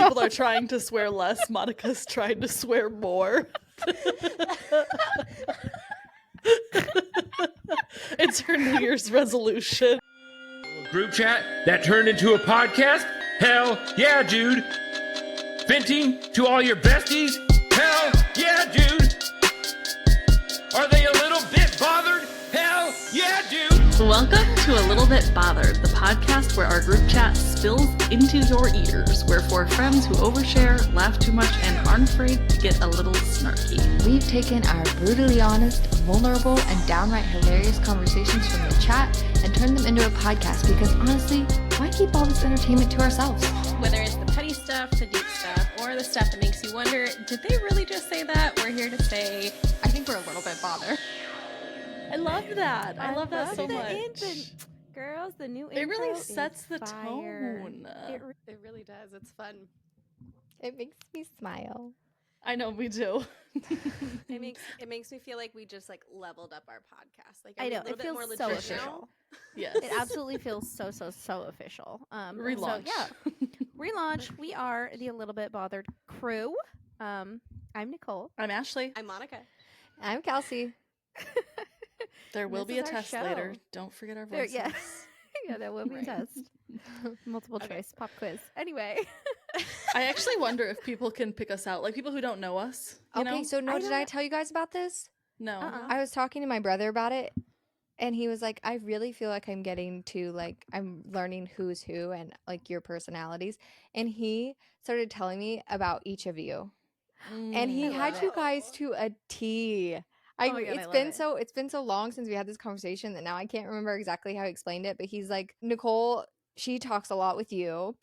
people are trying to swear less. Monica's trying to swear more. It's her New Year's resolution. Group chat that turned into a podcast? Hell yeah, dude. Venting to all your besties? Hell yeah, dude. Are they a little bit bothered? Hell yeah, dude. Welcome to A Little Bit Bothered, the podcast where our group chat spills into your ears. We're four friends who overshare, laugh too much, and aren't afraid to get a little snarky. We've taken our brutally honest, vulnerable, and downright hilarious conversations from the chat and turned them into a podcast because honestly, why keep all this entertainment to ourselves? Whether it's the petty stuff, the deep stuff, or the stuff that makes you wonder, did they really just say that? We're here to say, I think we're a little bit bothered. I love that. I love that so the much. Girls, the new It really intro sets is the fire. tone. it really does. It's fun. It makes me smile. I know, me too. It makes me feel like we just like leveled up our podcast. Like I know, a little it bit feels more so legit official. now. Yes. It absolutely feels so official. Relaunch. So, yeah, relaunch. We are the A Little Bit Bothered crew. I'm Nicole. I'm Ashley. I'm Monica. I'm Kelsie. There will This be a is our test show. later. Don't forget our There, voices. yeah. Yeah, there will be a Right. test. Multiple choice pop quiz. Anyway. I actually wonder if people can pick us out, like people who don't know us. You Okay, know? so I did I don't- tell you guys about this? No. I was talking to my brother about it, and he was like, I really feel like I'm getting to, like, I'm learning who's who and, like, your personalities. And he started telling me about each of you. And he I had love you it. guys to a T. Oh my God, I It's love been it. it's been so long since we had this conversation that now I can't remember exactly how he explained it, but he's like, Nicole, she talks a lot with you.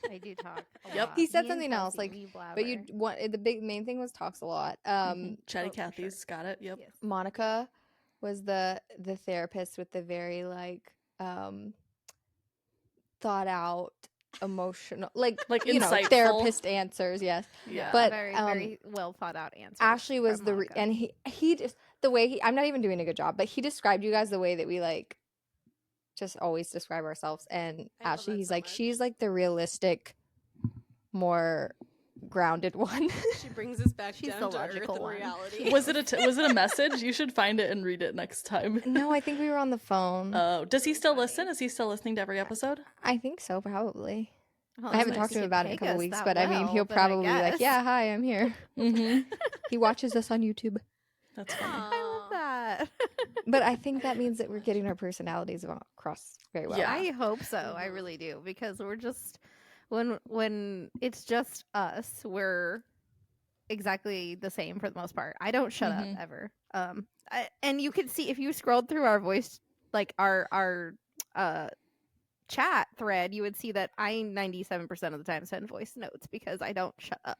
I do talk. A Yep. lot. He said Me and something else, Kelsie, like, we but you blabber. the main thing was talks a lot. Chatty oh, for Cathy's got it. Yep. Yes. Monica was the therapist with the very like thought out emotional like you know, insightful. therapist answers, yes. Yeah. But, very well thought out answer. Ashley was from the Monica. and he just the way I'm not even doing a good job, but he described you guys the way that we like just always describe ourselves. And I love Ashley, that he's so like, much. she's like the realistic, more grounded one. She brings us back She's down the to earth logical and one. reality. Was it a message? You should find it and read it next time. No, I think we were on the phone. Oh, does he still listen? Is he still listening to every episode? I think so, probably. Well, I haven't nice. talked to him If about you it in a take couple us weeks, that but I mean, well, he'll then I probably be like, guess. yeah, hi, I'm here. Mm-hmm. He watches us on YouTube. That's funny. I love that. But I think that means that we're getting our personalities across very well. Yeah. I hope so. I really do, because we're just when it's just us, we're exactly the same for the most part. I don't shut up ever. And you can see if you scrolled through our voice, like our chat thread, you would see that I 97% of the time send voice notes because I don't shut up,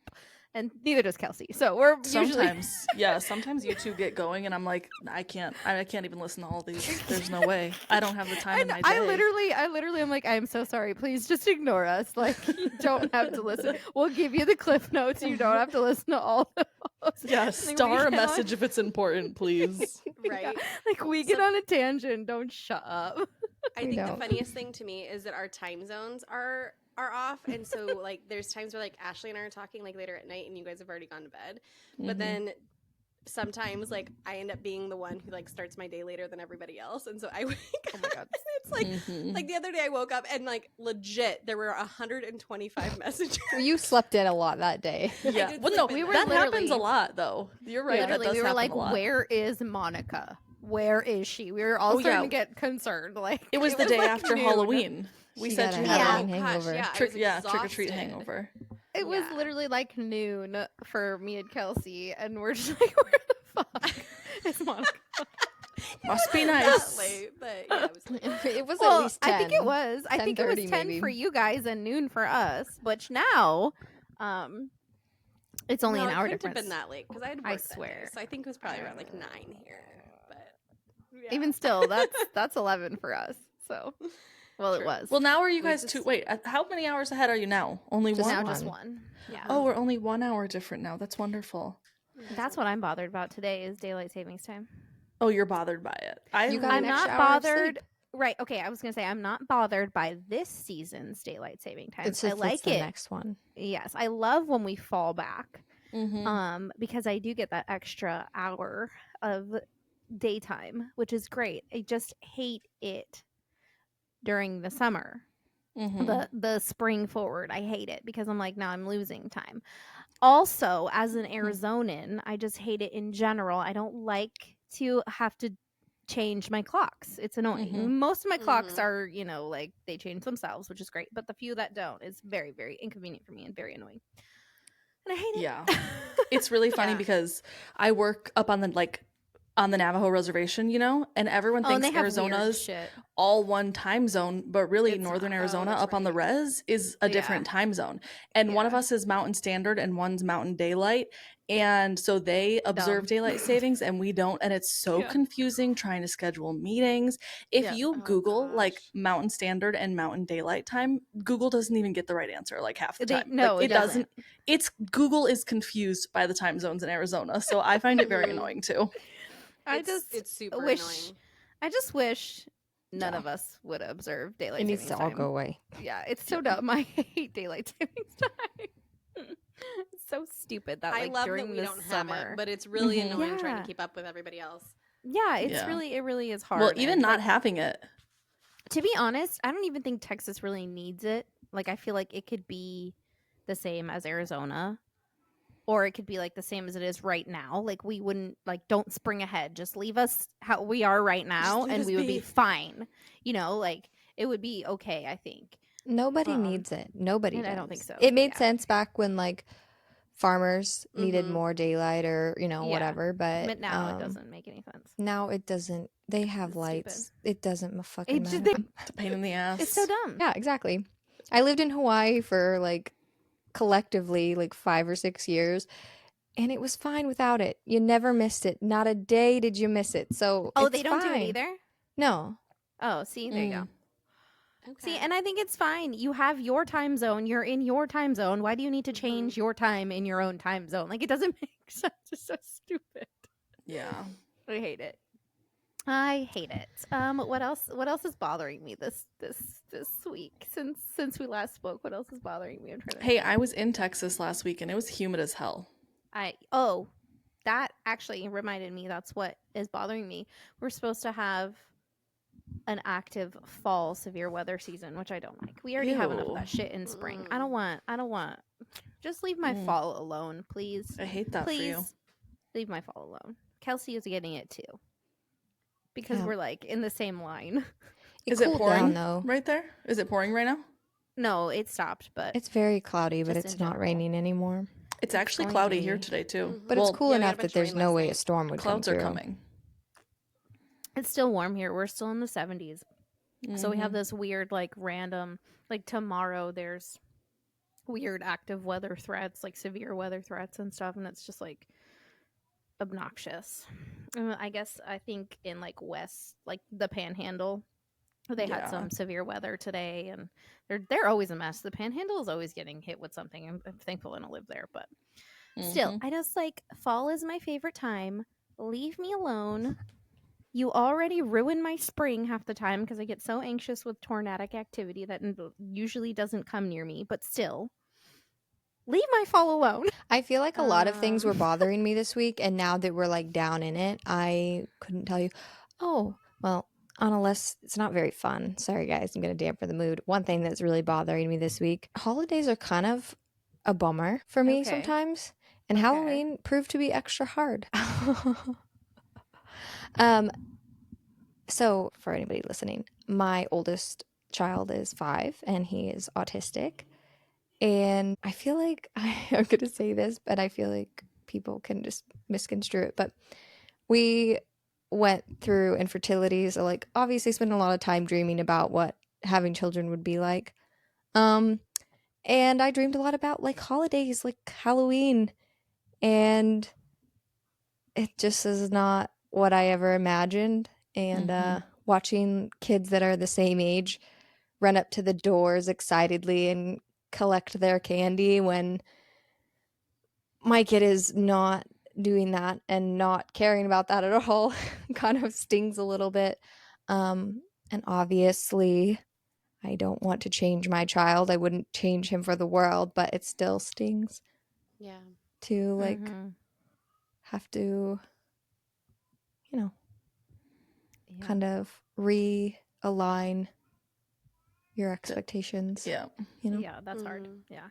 and neither does Kelsie. So we're usually Sometimes, yeah. Sometimes you two get going, and I'm like, I can't even listen to all these. There's no way. I don't have the time in my day. I literally am like, I'm so sorry. Please just ignore us. Like, you don't have to listen. We'll give you the cliff notes. You don't have to listen to all of those. Yeah, Like, star we a get message if it's important, please. Right. Yeah. Like, we get on a tangent. Don't shut up. I We think the don't. funniest thing to me is that our time zones are off, and so like there's times where like Ashley and I are talking like later at night and you guys have already gone to bed, but then sometimes like I end up being the one who like starts my day later than everybody else, and so I wake Oh my up God. and it's like like the other day I woke up and like legit there were 125 messages. You slept in a lot that day. Yeah. did Well, no, sleep in We that were happens a literally- lot, though. You're right. That Literally, does we were happen like, a lot. where is Monica? Where is she? We were all Oh, starting yeah. to get concerned. Like, It was the day like after noon. Halloween. We She said got you a had Halloween a hangover. Yeah, I trick was or treat exhausted. hangover. It was Yeah. literally like noon for me and Kelsie, and we're just like, where the fuck is Monica? Must be Not nice. late, but yeah, it was late. It was Well, at least 10. I think it was. I think it was 10:30 10 maybe. for you guys and noon for us. Which now, it's only No, an hour it couldn't have difference. been that late because I had work I that day, swear. so I think it was probably around like 9 here. But yeah. Even still, that's 11 for us. So, well, it True. was. Well, now are you We guys just- two? Wait, how many hours ahead are you now? Only Just one? now just one. one. Yeah. Oh, we're only 1 hour different now. That's wonderful. That's what I'm bothered about today is daylight savings time. Oh, you're bothered by it. You got I'm an not extra hour of bothered. sleep. Right. Okay. I was gonna say I'm not bothered by this season's daylight saving time. It's I just like it's the it. next one. Yes, I love when we fall back. Mm-hmm. Because I do get that extra hour of daytime, which is great. I just hate it during the summer. Mm-hmm. The spring forward. I hate it because I'm like, now I'm losing time. Also, as an Arizonan, I just hate it in general. I don't like to have to change my clocks. It's annoying. Mhm. Most of my clocks Mhm. are, like they change themselves, which is great. But the few that don't is very, very inconvenient for me and very annoying. And I hate it. Yeah. It's really funny Yeah. because I work up on the Navajo reservation, and everyone Oh, and thinks they have weird Arizona's shit. all one time zone, but really It's northern not. Arizona that's up on the right. res is a Yeah. different time zone. And one of Yeah. us is Mountain Standard and one's Mountain Daylight. And so they observe Dumb. daylight savings and we don't. And it's so Yeah. confusing trying to schedule meetings. If Yeah. you Oh, Google like gosh. Mountain Standard and Mountain Daylight time, Google doesn't even get the right answer like half the They- time. no, like, it doesn't. It's Google is confused by the time zones in Arizona. So I find it very Mhm. annoying too. It's super wish annoying. I just wish none Yeah. of us would observe daylight It needs savings to all time. go away. Yeah, it's so dumb. I hate daylight savings time. It's so stupid that I love during that we the don't summer. have it, but it's really Mhm. annoying trying Yeah. to keep up with everybody else. Yeah, it Yeah. really is hard. Well, even and, not like, having it. to be honest, I don't even think Texas really needs it. Like, I feel like it could be the same as Arizona, or it could be like the same as it is right now. Like, we wouldn't don't spring ahead. Just leave us how we are right now, leave and us we would be be. fine. Like it would be okay. I think. Nobody needs it. Nobody and does. I don't think so. It made Yeah. sense back when farmers needed Mhm. more daylight or Yeah. whatever, But now it um, doesn't make any sense. Now it doesn't. They have It's lights. stupid. It doesn't fucking It just- matter. It's a pain in the ass. It's so dumb. Yeah, exactly. I lived in Hawaii for collectively 5 or 6 years, and it was fine without it. You never missed it. Not a day did you miss it. So Oh, it's they don't do fine. it either. No. Oh, see, there you go. Okay. See, and I think it's fine. You have your time zone. You're in your time zone. Why do you need to change your time in your own time zone? Like, it doesn't make sense. It's so stupid. Yeah. I hate it. I hate it. What else? What else is bothering me this week since we last spoke? What else is bothering me? I'm trying to. Hey, I was in Texas last week and it was humid as hell. That actually reminded me. That's what is bothering me. We're supposed to have an active fall severe weather season, which I don't like. We already have enough of that shit in spring. I don't want. Just leave my fall alone, please. I hate that Please for you. leave my fall alone. Kelsie is getting it too. Because Yeah. we're in the same line. It Is it cooled pouring down though. right there? Is it pouring right now? No, it stopped, but It's very cloudy, but Just it's in not general. raining anymore. It's actually going cloudy to here be. today too. But Well, it's cool yeah, we got enough a that bunch of there's rain no last way a night. storm would clouds come are through. coming. it's still warm here. We're still in the 70s. So we have Mhm. this weird random tomorrow there's weird active weather threats, severe weather threats and stuff, and it's just obnoxious. I think in west the panhandle they had Yeah. some severe weather today, and they're always a mess. The panhandle is always getting hit with something. I'm thankful I don't live there, but still, I just fall is my favorite time. Leave me alone. You already ruin my spring half the time because I get so anxious with tornadic activity that usually doesn't come near me, but still. Leave my fall alone. I feel like a lot of things were Um. bothering me this week, and now that we're down in it, I couldn't tell you. Oh, well, unless it's not very fun. Sorry, guys, I'm gonna dampen the mood. One thing that's really bothering me this week: holidays are kind of a bummer for me Okay. sometimes, and Okay. Halloween proved to be extra hard. So for anybody listening, my oldest child is 5, and he is autistic. And I feel like I'm going to say this, but I feel like people can just misconstrue it. But we went through infertility, so obviously spent a lot of time dreaming about what having children would be like. And I dreamed a lot about holidays, like Halloween, and it just is not what I ever imagined. And watching kids that are the same age run up to the doors excitedly and collect their candy when my kid is not doing that and not caring about that at all kind of stings a little bit. And And obviously, I don't want to change my child. I wouldn't change him for the world, but it still stings Yeah. to like Mhm. have to, you know, Yeah. kind of realign your expectations. Yeah, You know? Yeah, that's hard. Mhm. Yeah.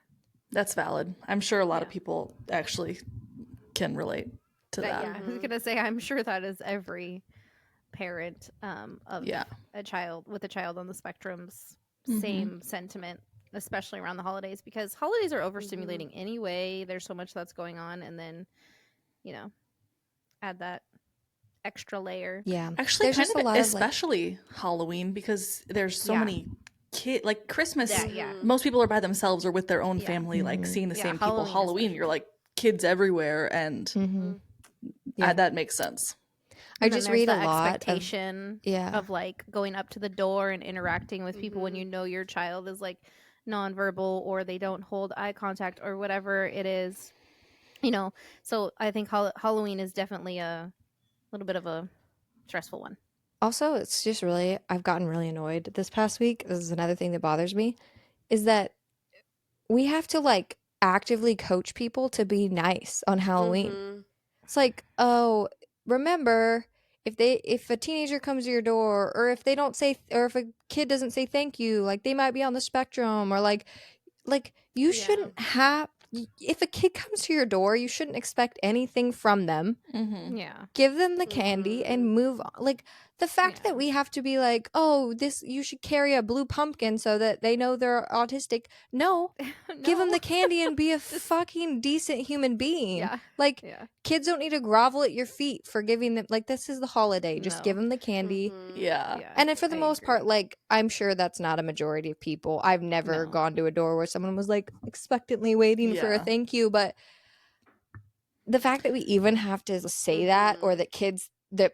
that's valid. I'm sure a lot of Yeah. people actually can relate to that. Yeah, I was gonna say I'm sure that is every parent of Yeah. a child with a child on the spectrum's Mhm. same sentiment, especially around the holidays, because holidays are overstimulating anyway. There's so much that's going on, and then add that extra layer. Yeah. Actually, There's kind just of a lot of, like- especially Halloween, because there's so Yeah. many like Christmas. Yeah. Most people are by themselves or with their own Yeah. family, like Mhm. seeing the Yeah, same people. Halloween Halloween, you're like kids everywhere, and Mhm. Yeah. that makes sense. I And then just there's read the a lot of, expectation yeah. of like going up to the door and interacting with people when you know your child is like nonverbal or they don't hold eye contact or whatever it is, So I think Halloween is definitely a little bit of a stressful one. Also, it's just really, I've gotten really annoyed this past week. This is another thing that bothers me, is that we have to like actively coach people to be nice on Halloween. Mhm. It's like, oh, remember, if a teenager comes to your door, or if they don't say, or if a kid doesn't say thank you, like they might be on the spectrum, or like you Yeah. shouldn't have. If a kid comes to your door, you shouldn't expect anything from them. Mm-hmm. Yeah. Give them the candy and move on. Like the fact Yeah. that we have to be like, oh, you should carry a blue pumpkin so that they know they're autistic. No, give them the candy and be a fucking decent human being. Yeah. Like Yeah. kids don't need to grovel at your feet for giving them, like, this is the holiday. Just No. give them the candy. Mhm. Yeah. And then for the I most agree. part, like, I'm sure that's not a majority of people. I've never No. gone to a door where someone was like expectantly waiting for a Yeah. thank you. But the fact that we even have to say that, or that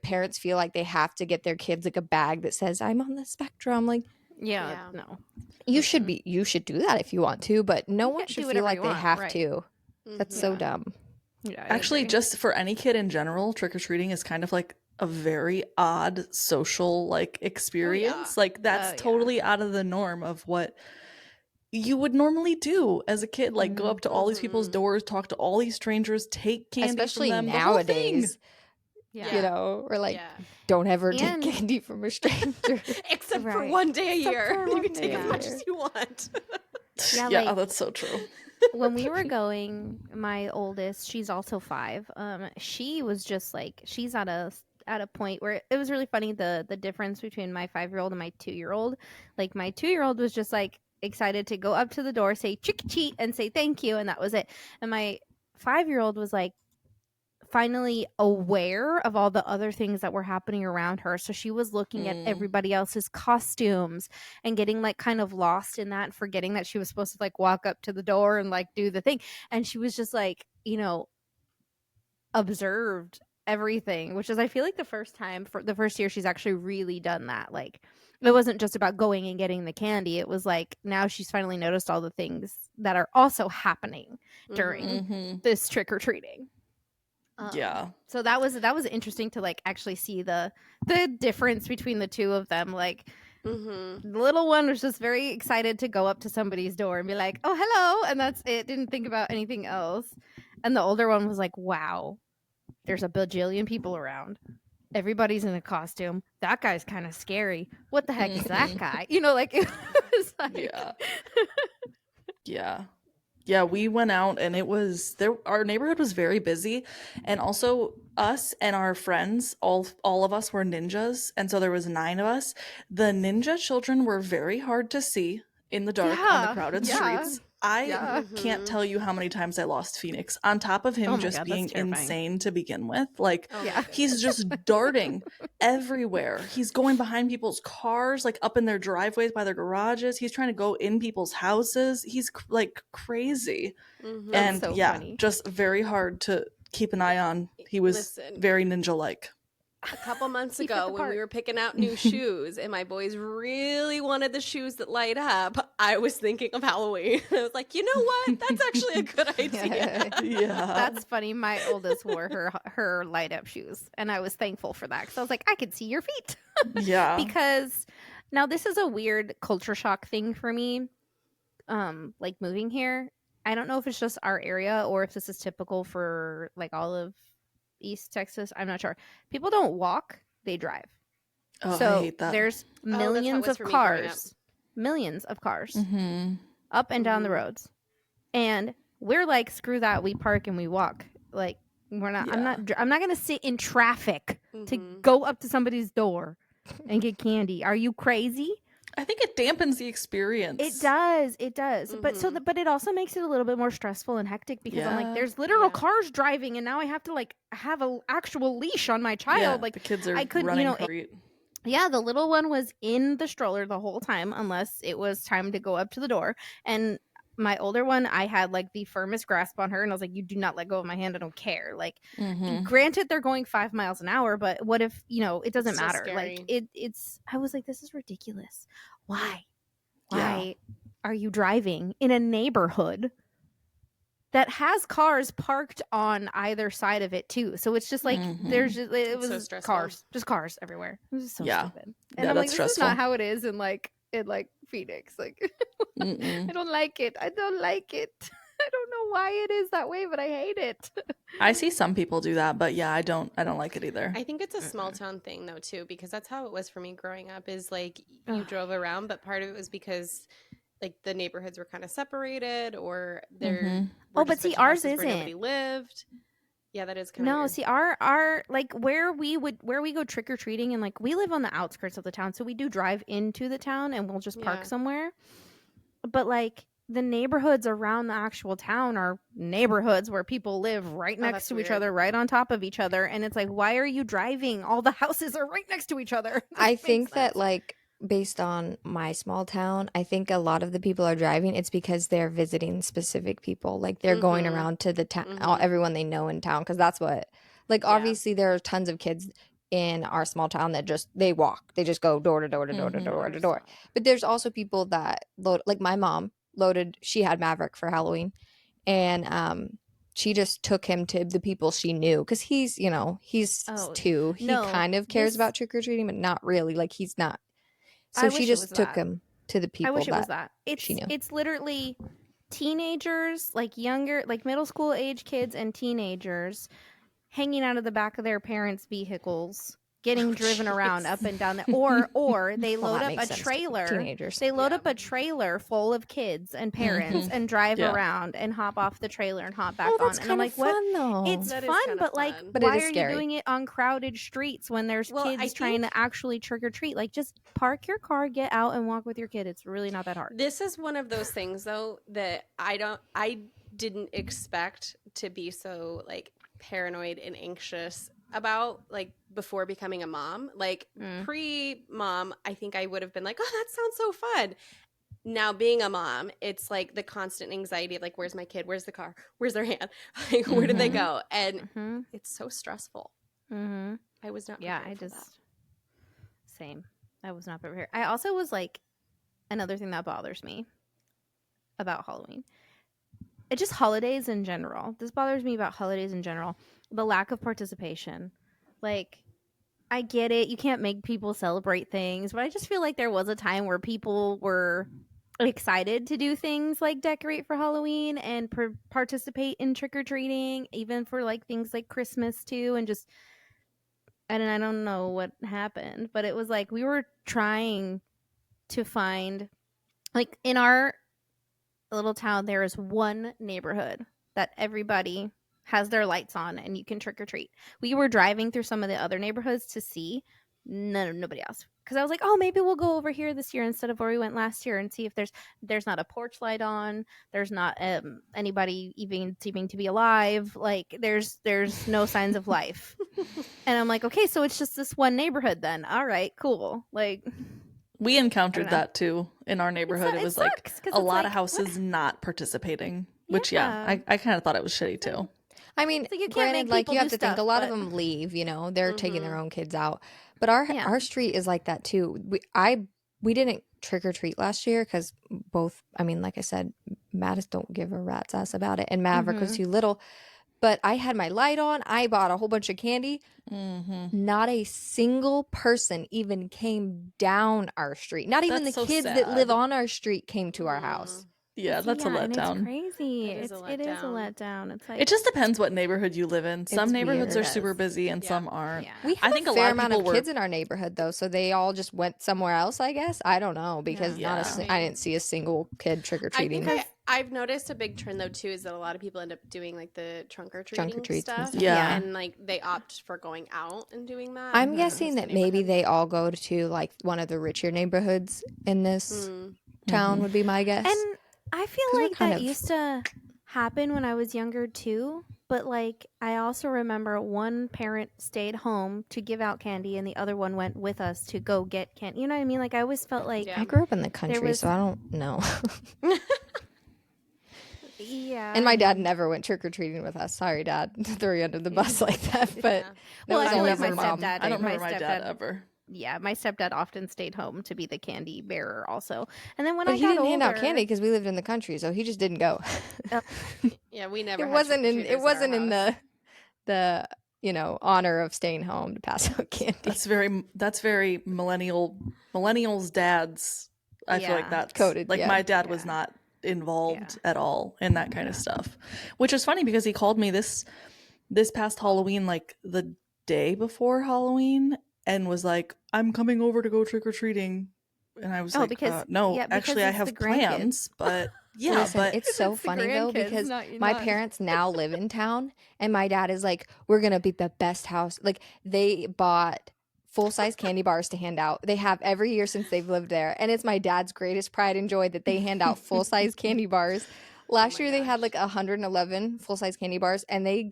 parents feel like they have to get their kids like a bag that says, I'm on the spectrum. Like, Yeah. No. you should do that if you want to, but no one can should do feel whatever like you they want, have right. to. That's so dumb. Yeah. I Actually, agree. just for any kid in general, trick-or-treating is kind of like a very odd social like experience. Like that's yeah. totally out of the norm of what you would normally do as a kid. Like go up to all these people's doors, talk to all these strangers, take candy Especially from them. The whole thing. nowadays, Yeah. you know, or like, Yeah. don't ever And- take candy from a stranger. Except for Right. one day a Except year. for You one can day take a as much year. as you want. Yeah, Yeah, like- that's so true. When we were going, my oldest, she's also 5. She was just like, she's at a point where it was really funny, the difference between my 5-year-old and my 2-year-old. Like my 2-year-old was just like excited to go up to the door, say trick or treat, and say thank you, and that was it. And my 5-year-old was like finally aware of all the other things that were happening around her, so she was looking at everybody else's costumes and getting like kind of lost in that and forgetting that she was supposed to like walk up to the door and like do the thing, and she was just like, observed everything, which is, I feel like the first time, for the first year, she's actually really done that. Like it wasn't just about going and getting the candy, it was like now she's finally noticed all the things that are also happening during Mm-hmm. this trick-or-treating. Yeah. So that was interesting to like actually see the difference between the two of them. Like the little one was just very excited to go up to somebody's door and be like, oh, hello, and that's it, didn't think about anything else. And the older one was like, wow, there's a bajillion people around, everybody's in a costume, that guy's kind of scary, what the heck is that guy, like it was like, Yeah, we went out and it was there. Our neighborhood was very busy, and also us and our friends, all of us were ninjas, and so there was 9 of us. The ninja children were very hard to see in the dark on the crowded streets. I can't tell you how many times I lost Phoenix. On top of him Oh my just God, that's being terrifying. insane to begin with, like Yeah. he's just darting everywhere. He's going behind people's cars, like up in their driveways by their garages. He's trying to go in people's houses. He's like crazy. And so yeah, funny. just very hard to keep an eye on. He was Listen. very ninja-like. A couple months He fit ago the when part. we were picking out new shoes and my boys really wanted the shoes that light up, I was thinking of Halloween. I was like, you know what? That's actually a good idea. Yeah. That's funny. My oldest wore her light up shoes, and I was thankful for that because I was like, I could see your feet. Yeah. Because Now, this is a weird culture shock thing for me, like moving here. I don't know if it's just our area or if this is typical for like all of East Texas. I'm not sure. People don't walk, they drive. Oh, I So hate that. there's that's how it millions was of for me growing up. cars, millions of cars Mm-hmm. up and down the Mhm. roads. And we're like, screw that, we park and we walk. Like, we're not, I'm not going to sit in traffic to Mhm. go up to somebody's door and get candy. Are you crazy? I think it dampens the experience. It does. Mhm. But it also makes it a little bit more stressful and hectic because I'm like, Yeah. there's literal Yeah. cars driving, and now I have to like have an actual leash on my child. Yeah, Like, the kids are I couldn't, running you know, street. yeah, the little one was in the stroller the whole time, unless it was time to go up to the door. And my older one, I had like the firmest grasp on her, and I was like, you do not let go of my hand. I don't care. Like, Mm-hmm. granted, they're going 5 miles an hour, but what if, you know, it doesn't It's so matter. scary. Like, it's, I was like, this is ridiculous. Why? Yeah. Why are you driving in a neighborhood that has cars parked on either side of it too? So it's just like Mhm. there's just, it It's so was stressful. just cars everywhere. It was just so Yeah. stupid. Yeah, And I'm like, that's this is stressful. not how it is in like Phoenix. Like, Mm-mm. I don't like it. I don't like it. I don't know why it is that way, but I hate it. I see some people do that, but yeah, I don't like it either. I think it's a small town thing though too, because that's how it was for me growing up. Is like you Ugh. drove around, but part of it was because like the neighborhoods were kind of separated, or there. Mhm. were Oh, but just a bunch see, of ours houses where nobody isn't. lived. Yeah, that is kind of No, weird. see, our like where we go trick or treating, and like we live on the outskirts of the town, so we do drive into the town and we'll just park Yeah. somewhere. But like the neighborhoods around the actual town are neighborhoods where people live right next that's to each weird. other, right on top of each other, and it's like, why are you driving? All the houses are right next to each other. I This think makes that sense. like based on my small town, I think a lot of the people are driving. It's because they're visiting specific people. Like they're going Mhm. around to the town, Mhm. everyone they know in town. Because that's what, like, Yeah. obviously there are tons of kids in our small town that just they walk. They just go door to door to door to Mhm. door to door. But there's also people that load. Like my mom loaded. She had Maverick for Halloween, and she just took him to the people she knew because he's Oh, 2. He no, kind of cares this- about trick or treating, but not really. Like he's not. I So she wish it was just took that. him to the I people wish it was that that. she knew. It's literally teenagers, like younger, like middle school age kids and teenagers hanging out of the back of their parents' vehicles, getting driven around jeez. up and down the or they Well, load that up makes a sense too. trailer. Teenagers. They load Yeah. up a trailer full of kids and parents Mhm. and drive Yeah. around and hop off the trailer and hop back Oh, on. that's And I'm kind of like, what? fun though. It's That is fun, kinda but like, fun. But it why is are scary. you doing it on crowded streets when there's Well, I kids trying think- to actually trick or treat? Like, just park your car, get out, and walk with your kid. It's really not that hard. This is one of those things though that I didn't expect to be so like paranoid and anxious about, like before becoming a mom. Like pre-mom, I think I would have been like, oh, that sounds so fun. Now being a mom, it's like the constant anxiety of like, where's my kid? Where's the car? Where's their hand? Like, where did they Mhm. go? And Mm-hmm. it's so stressful. Mm-hmm. I was not Yeah, prepared I for that. just same. I was not prepared. I also was like, another thing that bothers me about Halloween. It just holidays in general. This bothers me about holidays in general. The lack of participation. Like, I get it. You can't make people celebrate things, but I just feel like there was a time where people were excited to do things like decorate for Halloween and participate in trick or treating, even for like things like Christmas too, and just and I don't know what happened, but it was like we were trying to find, like, in our little town there is one neighborhood that everybody has their lights on and you can trick or treat. We were driving through some of the other neighborhoods to see nobody else, because I was like, oh, maybe we'll go over here this year instead of where we went last year and see if there's not a porch light on, there's not anybody even seeming to be alive, like there's no signs of life. And I'm like, okay, so it's just this one neighborhood then. All right, cool. Like, We encountered know. that too in our neighborhood. It it was like sucks, 'cause a it's lot like, of houses not participating, which Yeah. I kind of thought it was shitty too. I mean, It's like you can't granted, make like people you do have to think stuff, a lot of but- them leave. They're taking their Mhm. own kids out. But our Yeah. our street is like that too. We didn't trick or treat last year because both. I mean, like I said, Mattis don't give a rat's ass about it, and Maverick was Mhm. too little. But I had my light on. I bought a whole bunch of candy. Not a single person even came down our street. Not even That's the so kids that live sad. on our street came to our house. Yeah, that's a And it's letdown. crazy. That is a It is a letdown. letdown. It's like It just depends what neighborhood you live in. Some It's neighborhoods weird. are super Yes. busy and Yeah. some aren't. Yeah. We have I think a a fair lot of amount people of were- kids in our neighborhood, though, so they all just went somewhere else, I guess. I don't know, because Yeah. I didn't see a single kid trick-or-treating. I think I've noticed a big trend though too is that a lot of people end up doing like the trunk or treating treats and stuff. stuff. Yeah. and like they opt for going out and doing that. I'm as guessing opposed to that maybe neighborhood. they all go to like one of the richer neighborhoods in this town would be my guess. And I 'Cause feel we're like kind that of- used to happen when I was younger too. But like I also remember one parent stayed home to give out candy and the other one went with us to go get candy. You know what I mean? Like I always felt like Yeah. I grew up in the country, was- so I don't know. yeah. And my dad never went trick-or-treating with us. Sorry, Dad, to throw you under the bus like that. But Yeah. that Well, was I feel always like my my mom. stepdad- I don't my remember my dad stepdad- ever. Yeah, my stepdad often stayed home to be the candy bearer also. And then when But I he got didn't older, hand out candy because we lived in the country, so he just didn't go. Yeah, we never. It had wasn't in. trick-or-treaters It at our wasn't in house. the honor of staying home to pass out candy. That's very millennials dads. I feel like Yeah. that's Coded, like yeah. my dad was Yeah. not involved at all in that kind of stuff. Which is funny because he called me this past Halloween, like the day before Halloween, and was like, "I'm coming over to go trick or treating." And I was Oh, like, because- "No, yeah, because actually, I it's have the grandkids." plans." But yeah, Listen, but it's so It's the funny though grandkids, because not- my not- parents now live in town, and my dad is like, "We're gonna be the best house." Like they bought full-size candy bars to hand out. They have every year since they've lived there, and it's my dad's greatest pride and joy that they hand out full-size candy bars. Last my year they had gosh. like 111 full-size candy bars, and they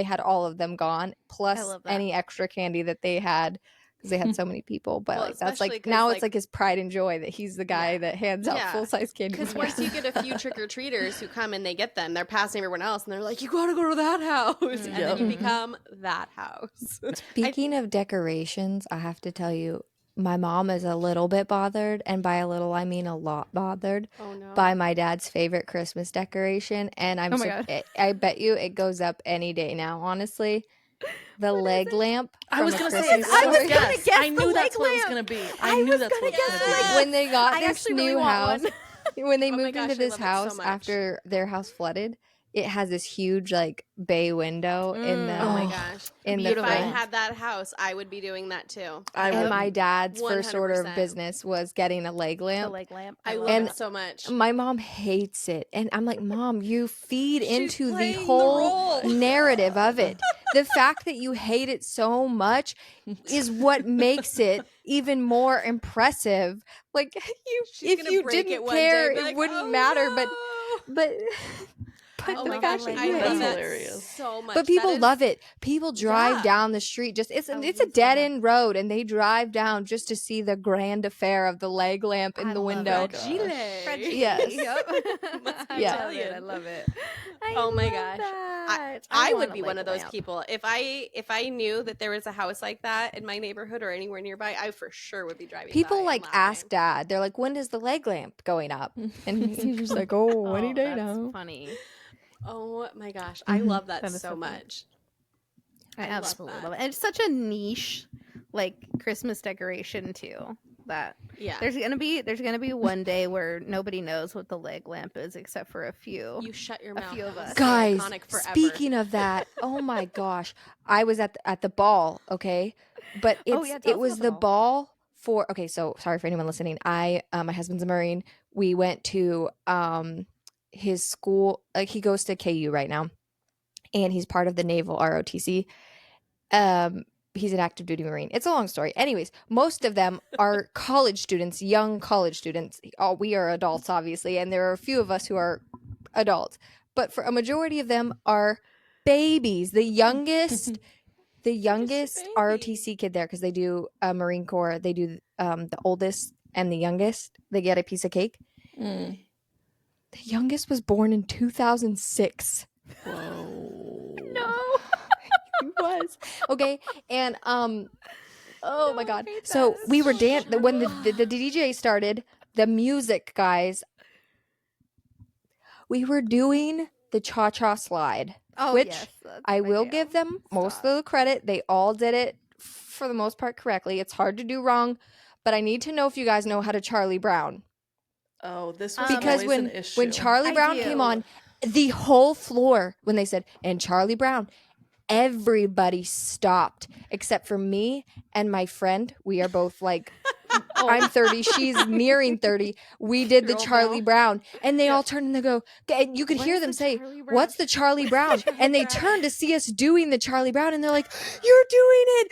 had all of them gone, plus love that. any extra candy that they had because they had so many people. But Well, like that's especially like 'cause, now like- it's like his pride and joy that he's the guy Yeah. that hands out Yeah. full-size candy Because bars. once you get a few trick or treaters who come and they get them, they're passing everyone else, and they're like, "You gotta go to that house," and then you become that house. Speaking of decorations, I have to tell you, my mom is a little bit bothered, and by a little I mean a lot bothered, Oh no! by my dad's favorite Christmas decoration, and Oh my God. I bet you it goes up any day now. Honestly, the leg lamp. I was from A gonna say, Christmas I was Story. gonna guess I the knew that's leg what it was lamp. gonna be. I I knew was that's gonna what it was guess gonna the be. leg When they got I this actually really new want house, one. when they Oh my moved gosh, into I this love it so house much. after their house flooded, it has this huge like bay window in the Oh my Oh. gosh! in the If I front. had that house, I would be doing that too. I And would- my dad's first order of 100%. business was getting a leg The lamp. leg lamp. I love love And- it so much. My mom hates it. And I'm like, Mom, you feed into the playing the whole role." narrative of it. The fact that you hate it so much is what makes it even more impressive. Like She's if gonna you break didn't it one care, day, be it like, wouldn't "Oh, matter. no." But Oh the my fact gosh, that I you love That's hate that it. hilarious. so much. But people That is- love it. People drive Yeah. down the street. It's a Thousands dead of end road, and they drive down just to see the grand affair of the leg lamp in I the love window. it. Fragile. Fragile. Yes. Yep. Must be I Yeah. love it. I Italian. love it. Oh my love gosh. that. I want would a be one leg of those lamp. people. If I knew that there was a house like that in my neighborhood or anywhere nearby, I for sure would be driving. People by like and ask laughing. Dad. They're like, "When is the leg lamp going up?" And he's just like, "Oh, any Oh, day that's now." funny. Oh my gosh, I love that, That is so so funny. much. I I love absolutely that. love it. And it's such a niche, like Christmas decoration too. That Yeah, there's gonna be one day where nobody knows what the leg lamp is except for a few. you shut your a mouth. few of That will us. stay Guys, iconic forever. speaking of that, oh my gosh, I was at the ball, okay, but Oh, it's yeah, tell it us was about the the ball for okay. So sorry for anyone listening. My husband's a Marine. We went to his school. Like he goes to KU right now, and he's part of the Naval ROTC. He's an active duty Marine. It's a long story. Anyways, most of them are college students, young college students. We are adults, obviously, and there are a few of us who are adults. But for a majority of them are babies. The youngest baby. ROTC kid there, because they do Marine Corps, they do the oldest and the youngest. They get a piece of cake. Mm. The youngest was born in 2006. Whoa. No. He was okay, and oh my god! hate So that. we were when the DJ started the music, guys. We were doing the cha-cha slide Oh, which yes, that's I my will jam. give them most Stop. of the credit. They all did it for the most part correctly. It's hard to do wrong, but I need to know if you guys know how to Charlie Brown. Oh, this was Because always an issue. when Charlie I Brown do. came on, the whole floor, when they said, and Charlie Brown, everybody stopped except for me and my friend. We are both like, I'm 30, she's nearing 30. We did the You're old Charlie now. Brown, and they all turned and they go, and you could What hear is them the say, Charlie Brown? "What's the Charlie Brown?" Charlie And they Brown. turned to see us doing the Charlie Brown, and they're like, "You're doing it!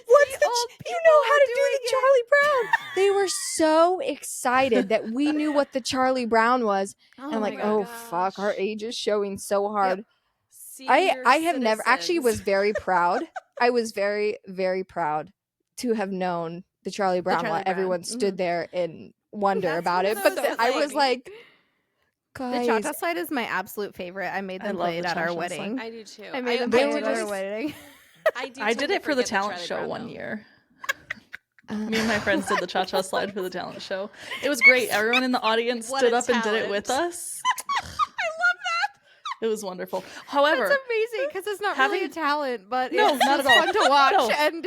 What's the old you know how to do doing the it." Charlie Brown?" They were so excited that we knew what the Charlie Brown was, and I'm my like, God. "Oh fuck, our gosh. age is showing so hard." Senior I have never actually citizens. was very proud. I was very, very proud to have known the Charlie Brown Charlie while Brown. everyone stood there in wonder That's about one it. of But those then I was funny. like, The guys, cha-cha slide is my absolute favorite. I made I them love play it the at our cha-cha slide. wedding. I do too. I made them they play were it at our just- wedding. I I did it for the talent Charlie show Brown, one though. year. Me and my friends did the cha-cha slide for the talent show. It was great. Everyone in the audience What stood a up and did it with talent. us. It was wonderful. However, It's amazing because it's not really a having- talent, but No, it's not at just all. fun to watch No, and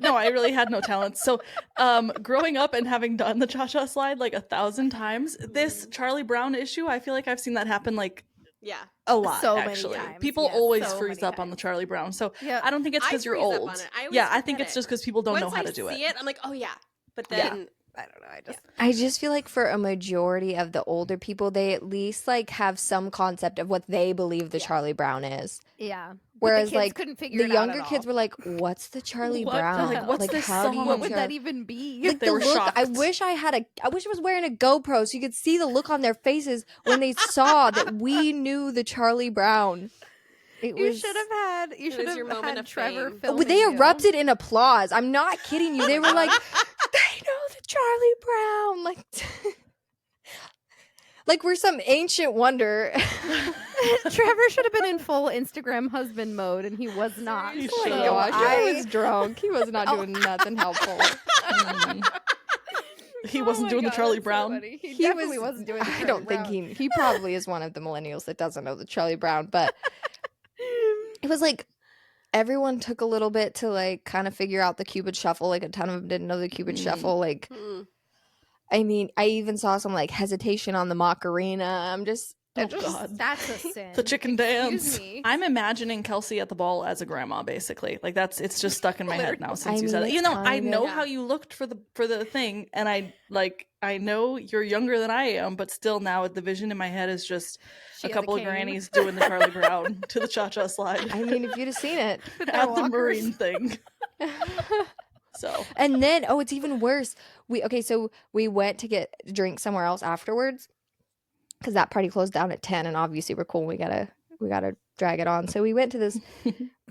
do. I really had no talent. So, growing up and having done the cha-cha slide like 1,000 times, this Charlie Brown issue, I feel like I've seen that happen like Yeah. a lot. So many actually, times, people yes, always so freeze many up on the times. Charlie Brown. So Yeah. I don't think it's I because you're freeze up old. on it. I always Yeah, I think forget it's it. just because people don't know Once how I to do see it. I'm like, oh yeah. But Yeah. then I don't know. I just I just feel like for a majority of the older people, they at least like have some concept of what they believe the Charlie Brown is. yeah. Whereas the kids like couldn't figure the it out younger at kids all. were like, "What's the Charlie What? Brown? Like, what's this how do you song? What would tell?" that even be? Like They the were look, I shocked. wish I was wearing a GoPro so you could see the look on their faces when they saw that we knew the Charlie Brown. It You was should have had. You It should was your have moment had of Trevor fame. filming they you. erupted in applause. I'm not kidding you. They were like, "They know the Charlie Brown." Like we're some ancient wonder. Trevor should have been in full Instagram husband mode, and he was not. He Oh my should have. gosh, I- I was drunk. He was not doing nothing helpful. He wasn't doing the Charlie Brown. He definitely wasn't doing. The I Charlie don't Brown. think he probably is one of the millennials that doesn't know the Charlie Brown, but it was like everyone took a little bit to like kind of figure out the Cupid shuffle. Like a ton of them didn't know the Cupid shuffle. Like, mm, I mean, I even saw some like hesitation on the Macarena. I'm just Oh God. That's a sin. The chicken Excuse dance. me. I'm imagining Kelsie at the ball as a grandma, basically. Like it's just stuck in my head now since I you said mean, it. You it's know, I kind know of- how you looked for the thing, and I know you're younger than I am, but still now the vision in my head is just She a has couple of cane. grannies doing the Charlie Brown to the cha-cha slide I mean, if you'd have seen it. With their at the walkers. marine thing. So And then, oh, it's even worse. So we went to get drinks somewhere else afterwards because that party closed down at 10, and obviously we're cool. We gotta drag it on. So we went to this.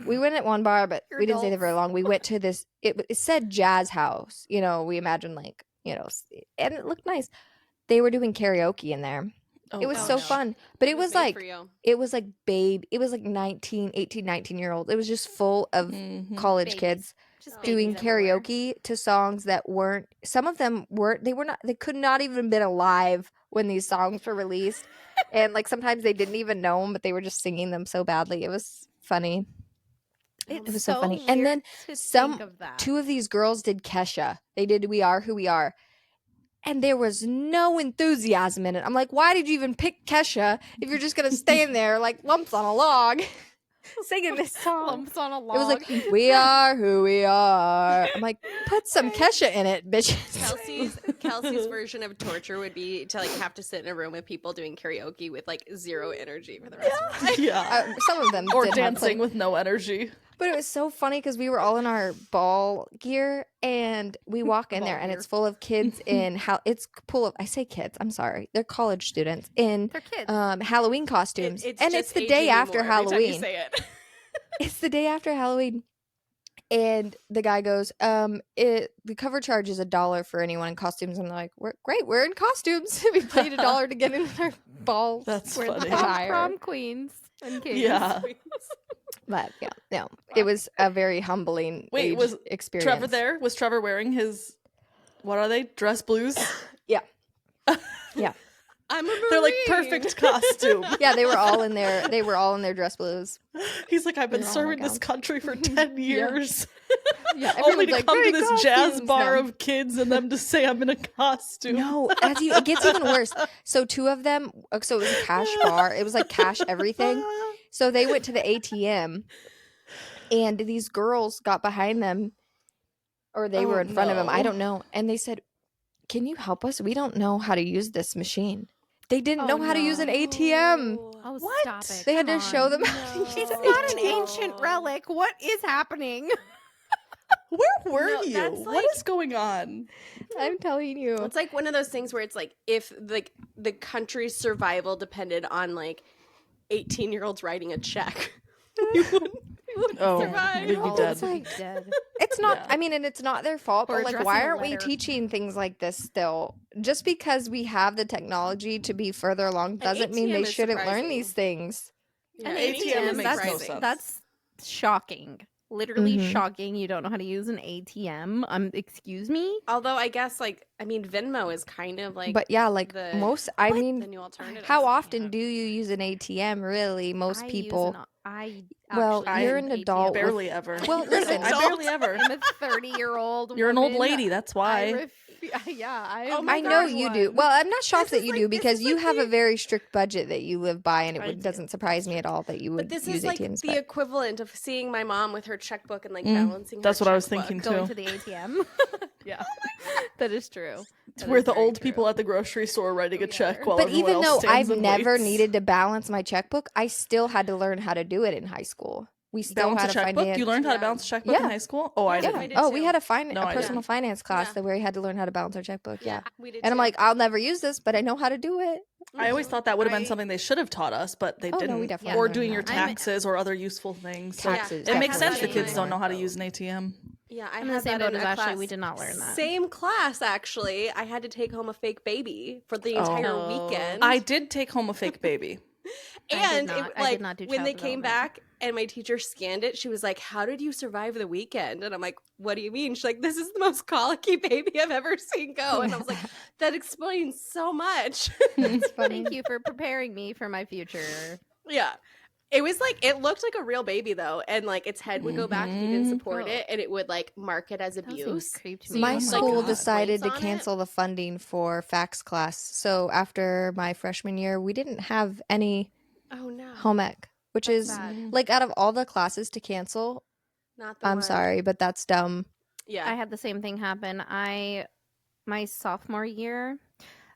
We went at one bar, but You're we didn't stay there very adults. long. We went to this. It said Jazz House. You know, we imagined like and it looked nice. They were doing karaoke in there. It was Oh, so no. fun, but it was made like for you. it was like 18, 19-year-olds. It was just full of mhm. college Babies. kids Just doing babies everywhere. karaoke to songs that weren't, some of them weren't, they could not even been alive when these songs were released. And like sometimes they didn't even know them, but they were just singing them so badly. It was funny. It's It was so funny. And weird then to some- think of that. Two of these girls did Kesha. They did We Are Who We Are. And there was no enthusiasm in it. I'm like, why did you even pick Kesha if you're just going to stand there like lumps on a log singing this song? lumps on a log. It was like, we are who we are. I'm like, put some Kesha in it, bitches. Kelsey's version of torture would be to like have to sit in a room with people doing karaoke with like zero energy for the rest of her life. Yeah. Some of them Or did have dancing some- with no energy. But it was so funny because we were all in our ball gear and we walk in Ball there and gear. it's full of kids in it's full of, I say kids, I'm sorry, they're college students in They're kids. Halloween costumes. It's and just it's the aging day you after more every time you Halloween. say it. It's the day after Halloween. And the guy goes, the cover charge is $1 for anyone in costumes. And they're like, we're in costumes. We paid $1 to get in our balls. That's We're funny. attire. Prom queens and kings. Yeah. But yeah, no, it was a very humbling Wait, age was experience. Trevor there? Was Trevor wearing his, what are they? Dress blues? Yeah. Yeah. I'm a Marine. They're like perfect costume. Yeah, they were all in their dress blues. He's like, I've been They're all serving this gowns. country for 10 years. Yeah, Only everyone's to like, come to "Great this jazz costumes." bar No. of kids and them to say I'm in a costume. No, it gets even worse. So two of them, so it was a cash bar. It was like cash everything. So they went to the ATM, and these girls got behind them, or they were in front of them. I don't know. And they said, "Can you help us? We don't know how to use this machine." They didn't know how to use an ATM. Oh, What? stop it. They had to Come show on. them how to use It's an not an ATM. ancient relic. What is happening? Where were No, you? that's What like- is going on? I'm telling you. It's like one of those things where it's like if like the country's survival depended on like 18-year-olds writing a check. we wouldn't Oh, survive. we'd be All dead. of us would be dead. It's not, Yeah. I mean, and it's not their fault, Or but like, addressing why a aren't we letter. teaching things like this still? Just because we have the technology to be further along doesn't mean ATM they is shouldn't learn surprising. these things. Yeah, An ATM ATM, makes no that's, sense. that's shocking. Literally Mhm. shocking. You don't know how to use an ATM. Excuse me? Although I guess like I mean Venmo is kind of like But yeah, like the- I the mean, new alternative. how often Yeah. do you use an ATM? Really, most I use people. I Well, actually you're use an ATM. adult. Barely ever. Well, listen, I barely ever. I'm a 30-year-old. You're an old woman. lady, that's why. Yeah, Oh my I know God, you do. Well, I'm not shocked This that is you like- do this because is you like have the- a very strict budget that you live by, and I do. doesn't surprise me at all that you would But this use is like ATMs. the but- equivalent of seeing my mom with her checkbook and like balancing. That's her what I was checkbook. thinking Going too. to the ATM. Yeah. That is true. It's That where is the very old true. people at the grocery store writing a check while But everyone even though else stands I've and never waits. needed to balance my checkbook, I still had to learn how to do it in high school. We still balance had a a checkbook. finance. You learned how to Yeah. balance a checkbook in Yeah. high school? Oh, I Yeah. didn't. I did Oh, we too. had a No, I personal didn't. finance class Yeah. that where we had to learn how to balance our checkbook. Yeah. we did. And I'm too. like, I'll never use this, but I know how to do it. I always thought that would have been I- something they should have taught us, but they Oh, no, didn't. we definitely or learned doing your that. taxes or other useful things. So Taxes. it makes definitely sense the learned kids that. don't know how to use an ATM. Yeah, I I'm in the had same that boat in as a Ashley. class. We did not learn that. Same class, actually. I had to take home a fake baby for the entire Oh. weekend. I did take home a fake baby. and I did it, like not do when they child came development. back and my teacher scanned it, she was like, "How did you survive the weekend?" And I'm like, "What do you mean?" She's like, "This is the most colicky baby I've ever seen go." And I was like, "That explains so much." It's funny. Thank you for preparing me for my future. Yeah. It was like it looked like a real baby though, and like its head would go back if you didn't support Oh. it, and it would like mark it as That seems abuse. creepy to So me. you My like, school put decided to points on it. cancel the funding for fax class. So after my freshman year, we didn't have any Oh no, home ec, which That's is sad. like out of all the classes to cancel, not the I'm one. sorry, but that's dumb. Yeah, I had the same thing happen. My sophomore year,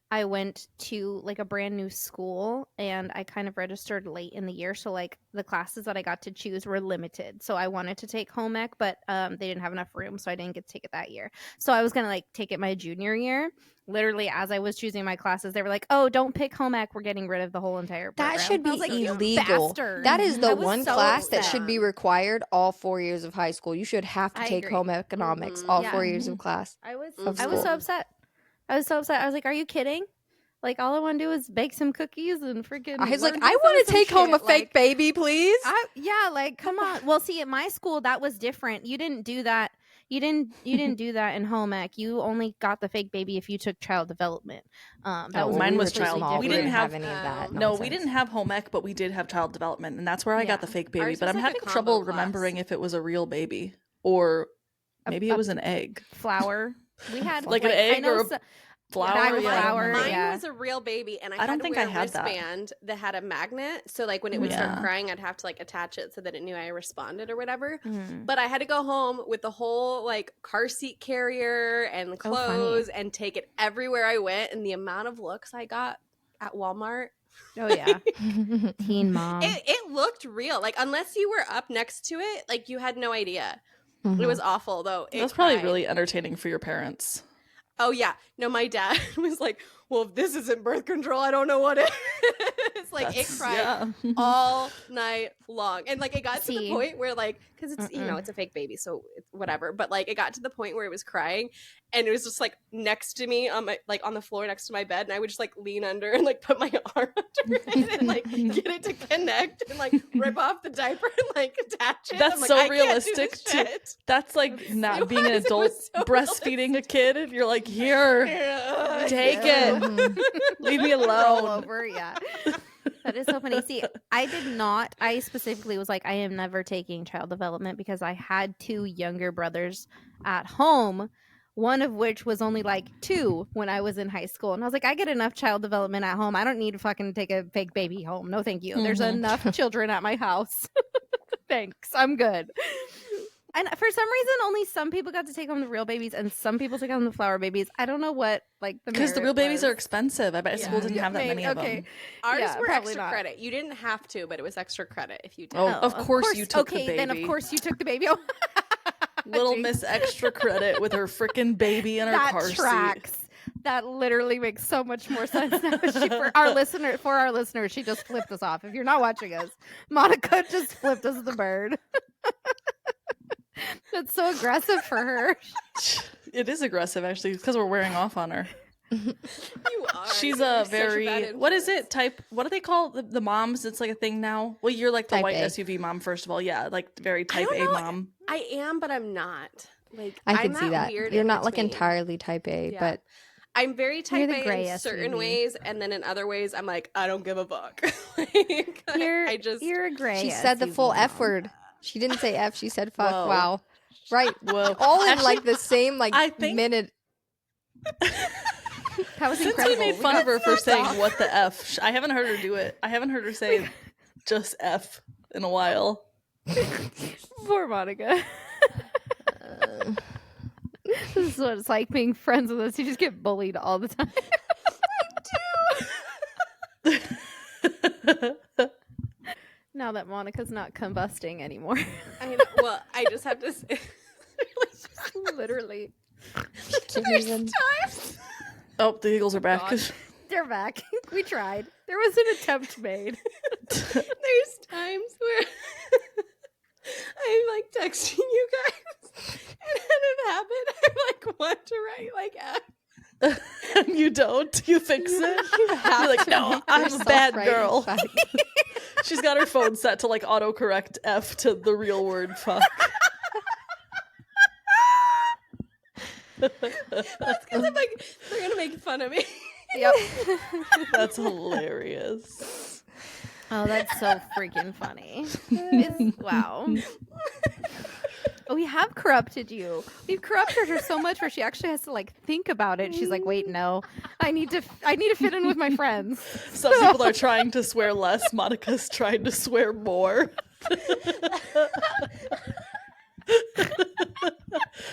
I went to like a brand new school and I kind of registered late in the year. So like the classes that I got to choose were limited. So I wanted to take home ec, but they didn't have enough room. So I didn't get to take it that year. So I was going to like take it my junior year. Literally as I was choosing my classes, they were like, "Oh, don't pick home ec. We're getting rid of the whole entire program." That should I be was like, "You illegal. bastard." That is I the was one so class that upset. should be required all 4 years of high school. You should have to I take agree. home economics Mhm. all Yeah. 4 years of class. I was of I was so school. upset. I was so upset. I was like, "Are you kidding? Like all I want to do is bake some cookies and freaking." I was like, learn I how want sew to some take home a shit." fake Like, baby, please. yeah, like come on. Well, see, at my school that was different. You didn't do that. You didn't do that in home ec. You only got the fake baby if you took child development. That Oh, was well, mine we was were too child- small. we We didn't didn't have- have any of that. No, we nonsense. didn't have home ec, but we did have child development, and that's where I got the Yeah. fake baby. Ours But was I'm like a having combo trouble class. remembering if it was a real baby or maybe A- it was an egg. flour. We had Like an I egg know or a so- Flour. bag of yeah, I don't flour, remember. Mine yeah. was a real baby, and I, I had don't to think wear I a had that. wristband that had a magnet. So, like, when it would start Yeah. crying, I'd have to like attach it so that it knew I responded or whatever. Mhm. But I had to go home with the whole like car seat carrier and the Oh, funny. clothes and take it everywhere I went. And the amount of looks I got at Walmart, Oh yeah, teen mom. it looked real. Like, unless you were up next to it, like you had no idea. Mhm. It was awful though. It That's probably cried. really entertaining for your parents. Oh yeah, no, my dad was like, "Well, if this isn't birth control, I don't know what it is." Like it That's- cried yeah. all night long, and like it got to the See. point where like, because it's it's a fake baby, so whatever. But like it got to the point where it was crying, and it was just like next to me on my on the floor next to my bed, and I would just like lean under and like put my arm under it and like get it to connect and like rip off the diaper and like attach it. That's I'm like, so I can't do realistic, this too. shit. That's like not being an was- it adult was so breastfeeding a kid, and you're like, here, Yeah. take Yeah. it. Leave me Roll alone. over, yeah. That is so funny. See, I specifically was like, I am never taking child development because I had 2 younger brothers at home, one of which was only like 2 when I was in high school. And I was like, I get enough child development at home. I don't need to fucking take a fake baby home. No, thank you. There's enough children at my house. Thanks. I'm good. And for some reason, only some people got to take home the real babies and some people took home the flower babies. I don't know what, like, Because the real babies are expensive. I bet Yeah. school didn't have that many of okay. them. Ours Yeah, were probably extra not. credit. You didn't have to, but it was extra credit if you did. Oh, of course you took the Okay, then of baby. course you took the baby. Oh, Little Jinx. Miss Extra Credit with her freaking baby in her That car seat. tracks. That literally makes so much more sense now. For our listeners, she just flipped us off. If you're not watching us, Monica just flipped us the bird. That's so aggressive for her. It is aggressive, actually, because we're wearing off on her. You are. She's You're a such very bad what is influence. it type? What do they call the moms? It's like a thing now. Well, you're like the Type white A. SUV mom, first of all. Yeah, like very type don't A know. mom. I am, but I'm not. Like I can I'm see that. weird You're in not like between. entirely type A, Yeah. but I'm very type the A gray in certain SUV. ways, and then in other ways, I'm like, I don't give a fuck. Like, You're a gray. she said the SUV full F mom. word. She didn't say F. She said fuck. Whoa. Wow. Right. Whoa. All in Actually, like the same like I think- minute. That was Since incredible. we made fun of her for got saying off. what the F, I haven't heard her do it. I haven't heard her say just F in a while. Poor Monica. This is what it's like being friends with us. You just get bullied all the time. Now that Monica's not combusting anymore. I know. Well, I just have to say, Literally. There's times. Oh, the Eagles are back. God. They're back. We tried. There was an attempt made. There's times where I'm like texting you guys, and then it happened. I like want to write like F. And you don't. You fix it. You're like, no, I'm a yourself bad right girl. back. She's got her phone set to like autocorrect F to the real word fuck. That's because I'm like, they're gonna make fun of me. Yep. That's hilarious. Oh, that's so freaking funny. Wow. We have corrupted you. We've corrupted her so much where she actually has to like think about it. She's like, wait, no. I need to fit in with my friends. Some people are trying to swear less. Monica's trying to swear more.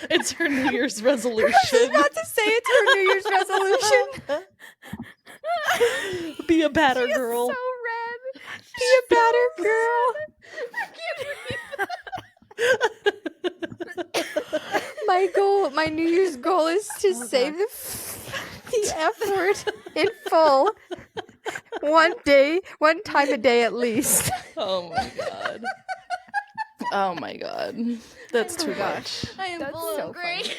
It's her New Year's resolution. Not to say it's her New Year's resolution. Be a better girl. So red. Be a better girl. My New Year's goal is to say the F word in full. One time a day at least. Oh my god. Oh my god. That's too much. I am That's full so of great.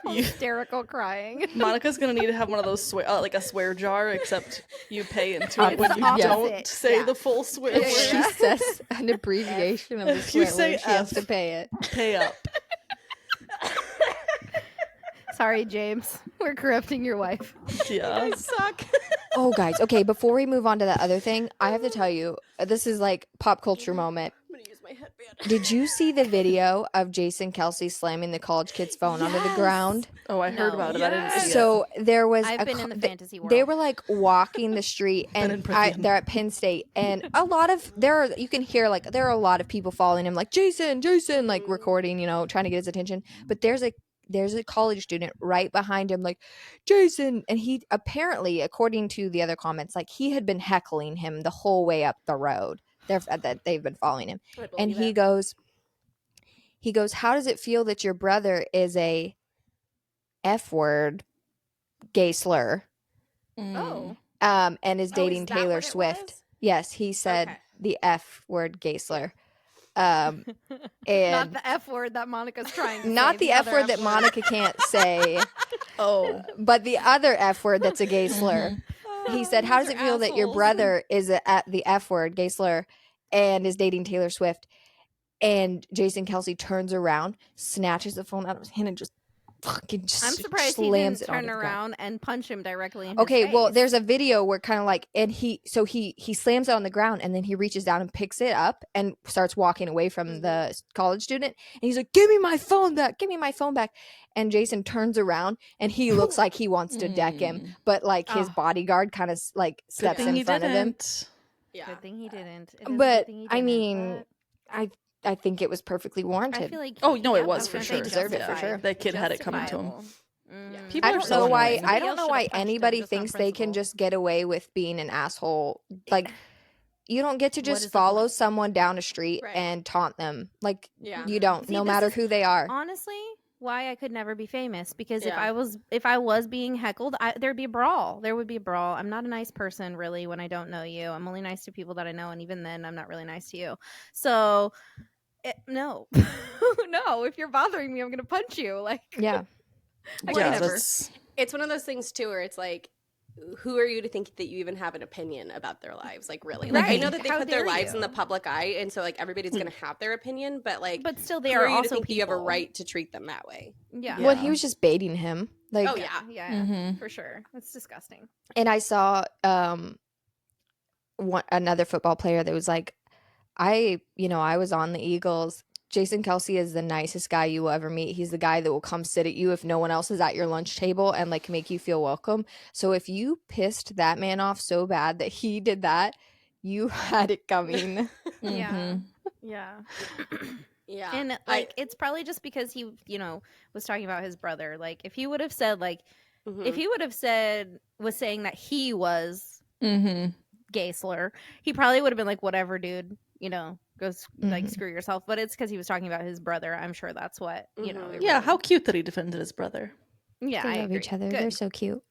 She's hysterical crying. Monica's gonna need to have one of those like a swear jar, except you pay into it when you Opposite. don't say Yeah. the full swear If word. she says an abbreviation of the If you swear say word, she has F. to pay it. Pay up. Sorry, James. We're corrupting your wife. Yeah. I suck. Oh, guys. Okay, before we move on to that other thing, I have to tell you, this is like pop culture moment. I'm gonna use my headband. Did you see the video of Jason Kelce slamming the college kid's phone onto the ground? Oh, I heard No. about it. I didn't see it. So there was I've been in the fantasy world. They were like walking the street, in and prison. they're at Penn State, and you can hear like there are a lot of people following him, like Jason, like recording, trying to get his attention. But there's a college student right behind him, like Jason, and he apparently, according to the other comments, like he had been heckling him the whole way up the road. That they've been following him, and he goes, how does it feel that your brother is a F word gay slur? Oh. And is dating is that Taylor what it Swift. was? Yes, he said Okay. the F word gay slur. And Not the F word that Monica's trying to not say, the F other word that Monica can't say, Oh. but the other F word that's a gay slur. He said, how does These it are feel that your assholes. brother is at the F word gay slur and is dating Taylor Swift? And Jason Kelce turns around, snatches the phone out of his hand, and just fucking just I'm surprised he slams didn't it onto turn the ground. around and punch him directly in Okay, his well, face. there's a video where kind of like, and he slams it on the ground, and then he reaches down and picks it up and starts walking away from the college student, and he's like, "Give me my phone back! Give me my phone back!" And Jason turns around, and he looks like he wants to deck him, but like his bodyguard kind of like steps Good thing in he front of him. didn't. Yeah. Good thing he didn't. It is a But good thing he I didn't, mean, but I think it was perfectly warranted. I feel like Oh, no, it yep, was I for gonna sure. say Deserve it for sure. That kid had it coming to him. justifiable. Mm. People I are don't so know why. annoying. I don't else know should've why punched him, anybody just on thinks they can principle. just get away with being an asshole. Like, you don't get to What just is the follow point? someone down a street Right. and taunt them. Like, Yeah. you don't, See, no this matter is who they are. Honestly, why I could never be famous, because Yeah. if I was being heckled, there'd be a brawl. There would be a brawl. I'm not a nice person really when I don't know you. I'm only nice to people that I know, and even then, I'm not really nice to you. So, no, no. If you're bothering me, I'm gonna punch you. Like, Yeah. I Yeah, guess that's it's one of those things too where it's like, who are you to think that you even have an opinion about their lives? Like, really? Like, I know that they How put their dare lives in you? the public eye, and so like everybody's gonna have their opinion, but like, but still, they who are are you to also think that you have a people. right to treat them that way? Yeah. Well, he was just baiting him. Like, Oh yeah. Yeah, for sure. That's disgusting. and I saw another football player that was like, I was on the Eagles. Jason Kelce is the nicest guy you will ever meet. He's the guy that will come sit at you if no one else is at your lunch table and like make you feel welcome. So if you pissed that man off so bad that he did that, you had it coming. Yeah. Yeah. Yeah. And like it's probably just because he, was talking about his brother. Like if he would have said if he would have was saying that he was gay slur, he probably would have been like, whatever, dude, go like screw yourself. But it's because he was talking about his brother. I'm sure that's what, it yeah, really- how cute that he defended his brother. Yeah, They I love agree. each other. Good. They're so cute.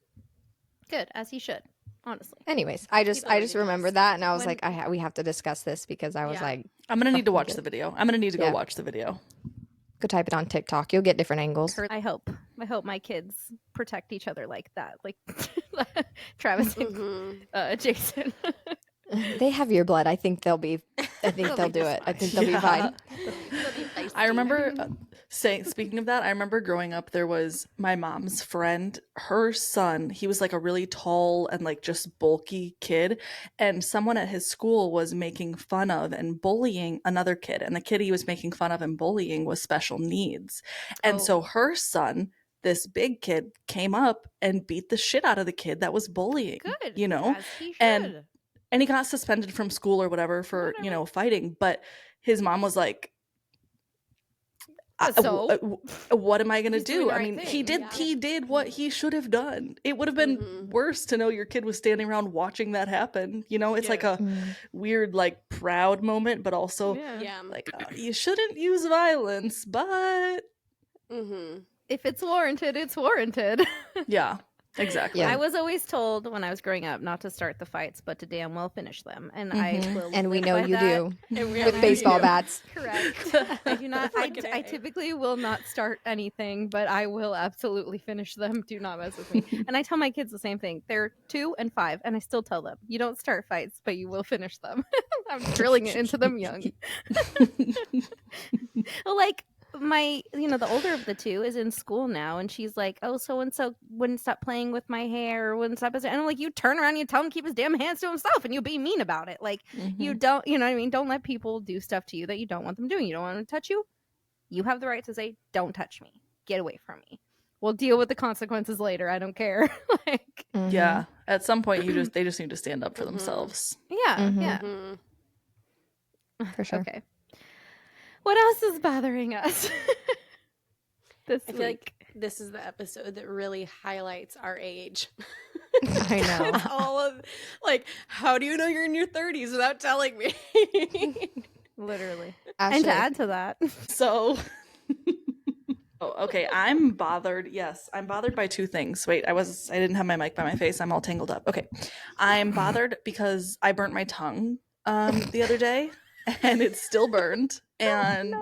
Good, as he should, honestly. Anyways, I just People are remembered that, and I was When- like, we have to discuss this because I was Yeah. like, I'm gonna need to Fucking watch good. the video. I'm gonna need to go Yeah. watch the video. go type it on TikTok. You'll get different angles. I hope my kids protect each other like that, like Travis and Jason. They have your blood. I think they'll do it. I think they'll be fine. I remember speaking of that, I remember growing up, there was my mom's friend, her son, he was like a really tall and like just bulky kid. And someone at his school was making fun of and bullying another kid. And the kid he was making fun of and bullying was special needs. And so her son, this big kid, came up and beat the shit out of the kid that was bullying. Good, as he And should. he got suspended from school or whatever for, fighting. But his mom was like, So? what am I going to He's doing do? the I right mean, he thing, did what he should have done. It would have been worse to know your kid was standing around watching that happen. It's like a weird, like, proud moment, but also Yeah. like, you shouldn't use violence, but If it's warranted, it's warranted. yeah. Exactly. I was always told when I was growing up not to start the fights, but to damn well finish them. And I will And we live know by you that. do And we with know baseball you do. bats. Correct. I do not. I typically will not start anything, but I will absolutely finish them. Do not mess with me. And I tell my kids the same thing. They're 2 and 5, and I still tell them, you don't start fights, but you will finish them. I'm drilling it into them young. Well, like the older of the two is in school now, and she's like, oh, so and so wouldn't stop playing with my hair, or wouldn't stop. And I'm like, you turn around and you tell him to keep his damn hands to himself, and you be mean about it. Like, you don't, you know what I mean? Don't let people do stuff to you that you don't want them doing. You don't want them to touch you. You have the right to say, don't touch me. Get away from me. We'll deal with the consequences later. I don't care. Like, Yeah. At some point, they just need to stand up for themselves. yeah, yeah. For sure. Okay. What else is bothering us this I week? feel like this is the episode that really highlights our age. I know. It's all of how do you know you're in your 30s without telling me? Literally. Ashley, And to add to that, So, okay, I'm bothered. Yes, I'm bothered by two things. Wait, I didn't have my mic by my face. I'm all tangled up. Okay, I'm bothered because I burnt my tongue the other day, and it's still burned, and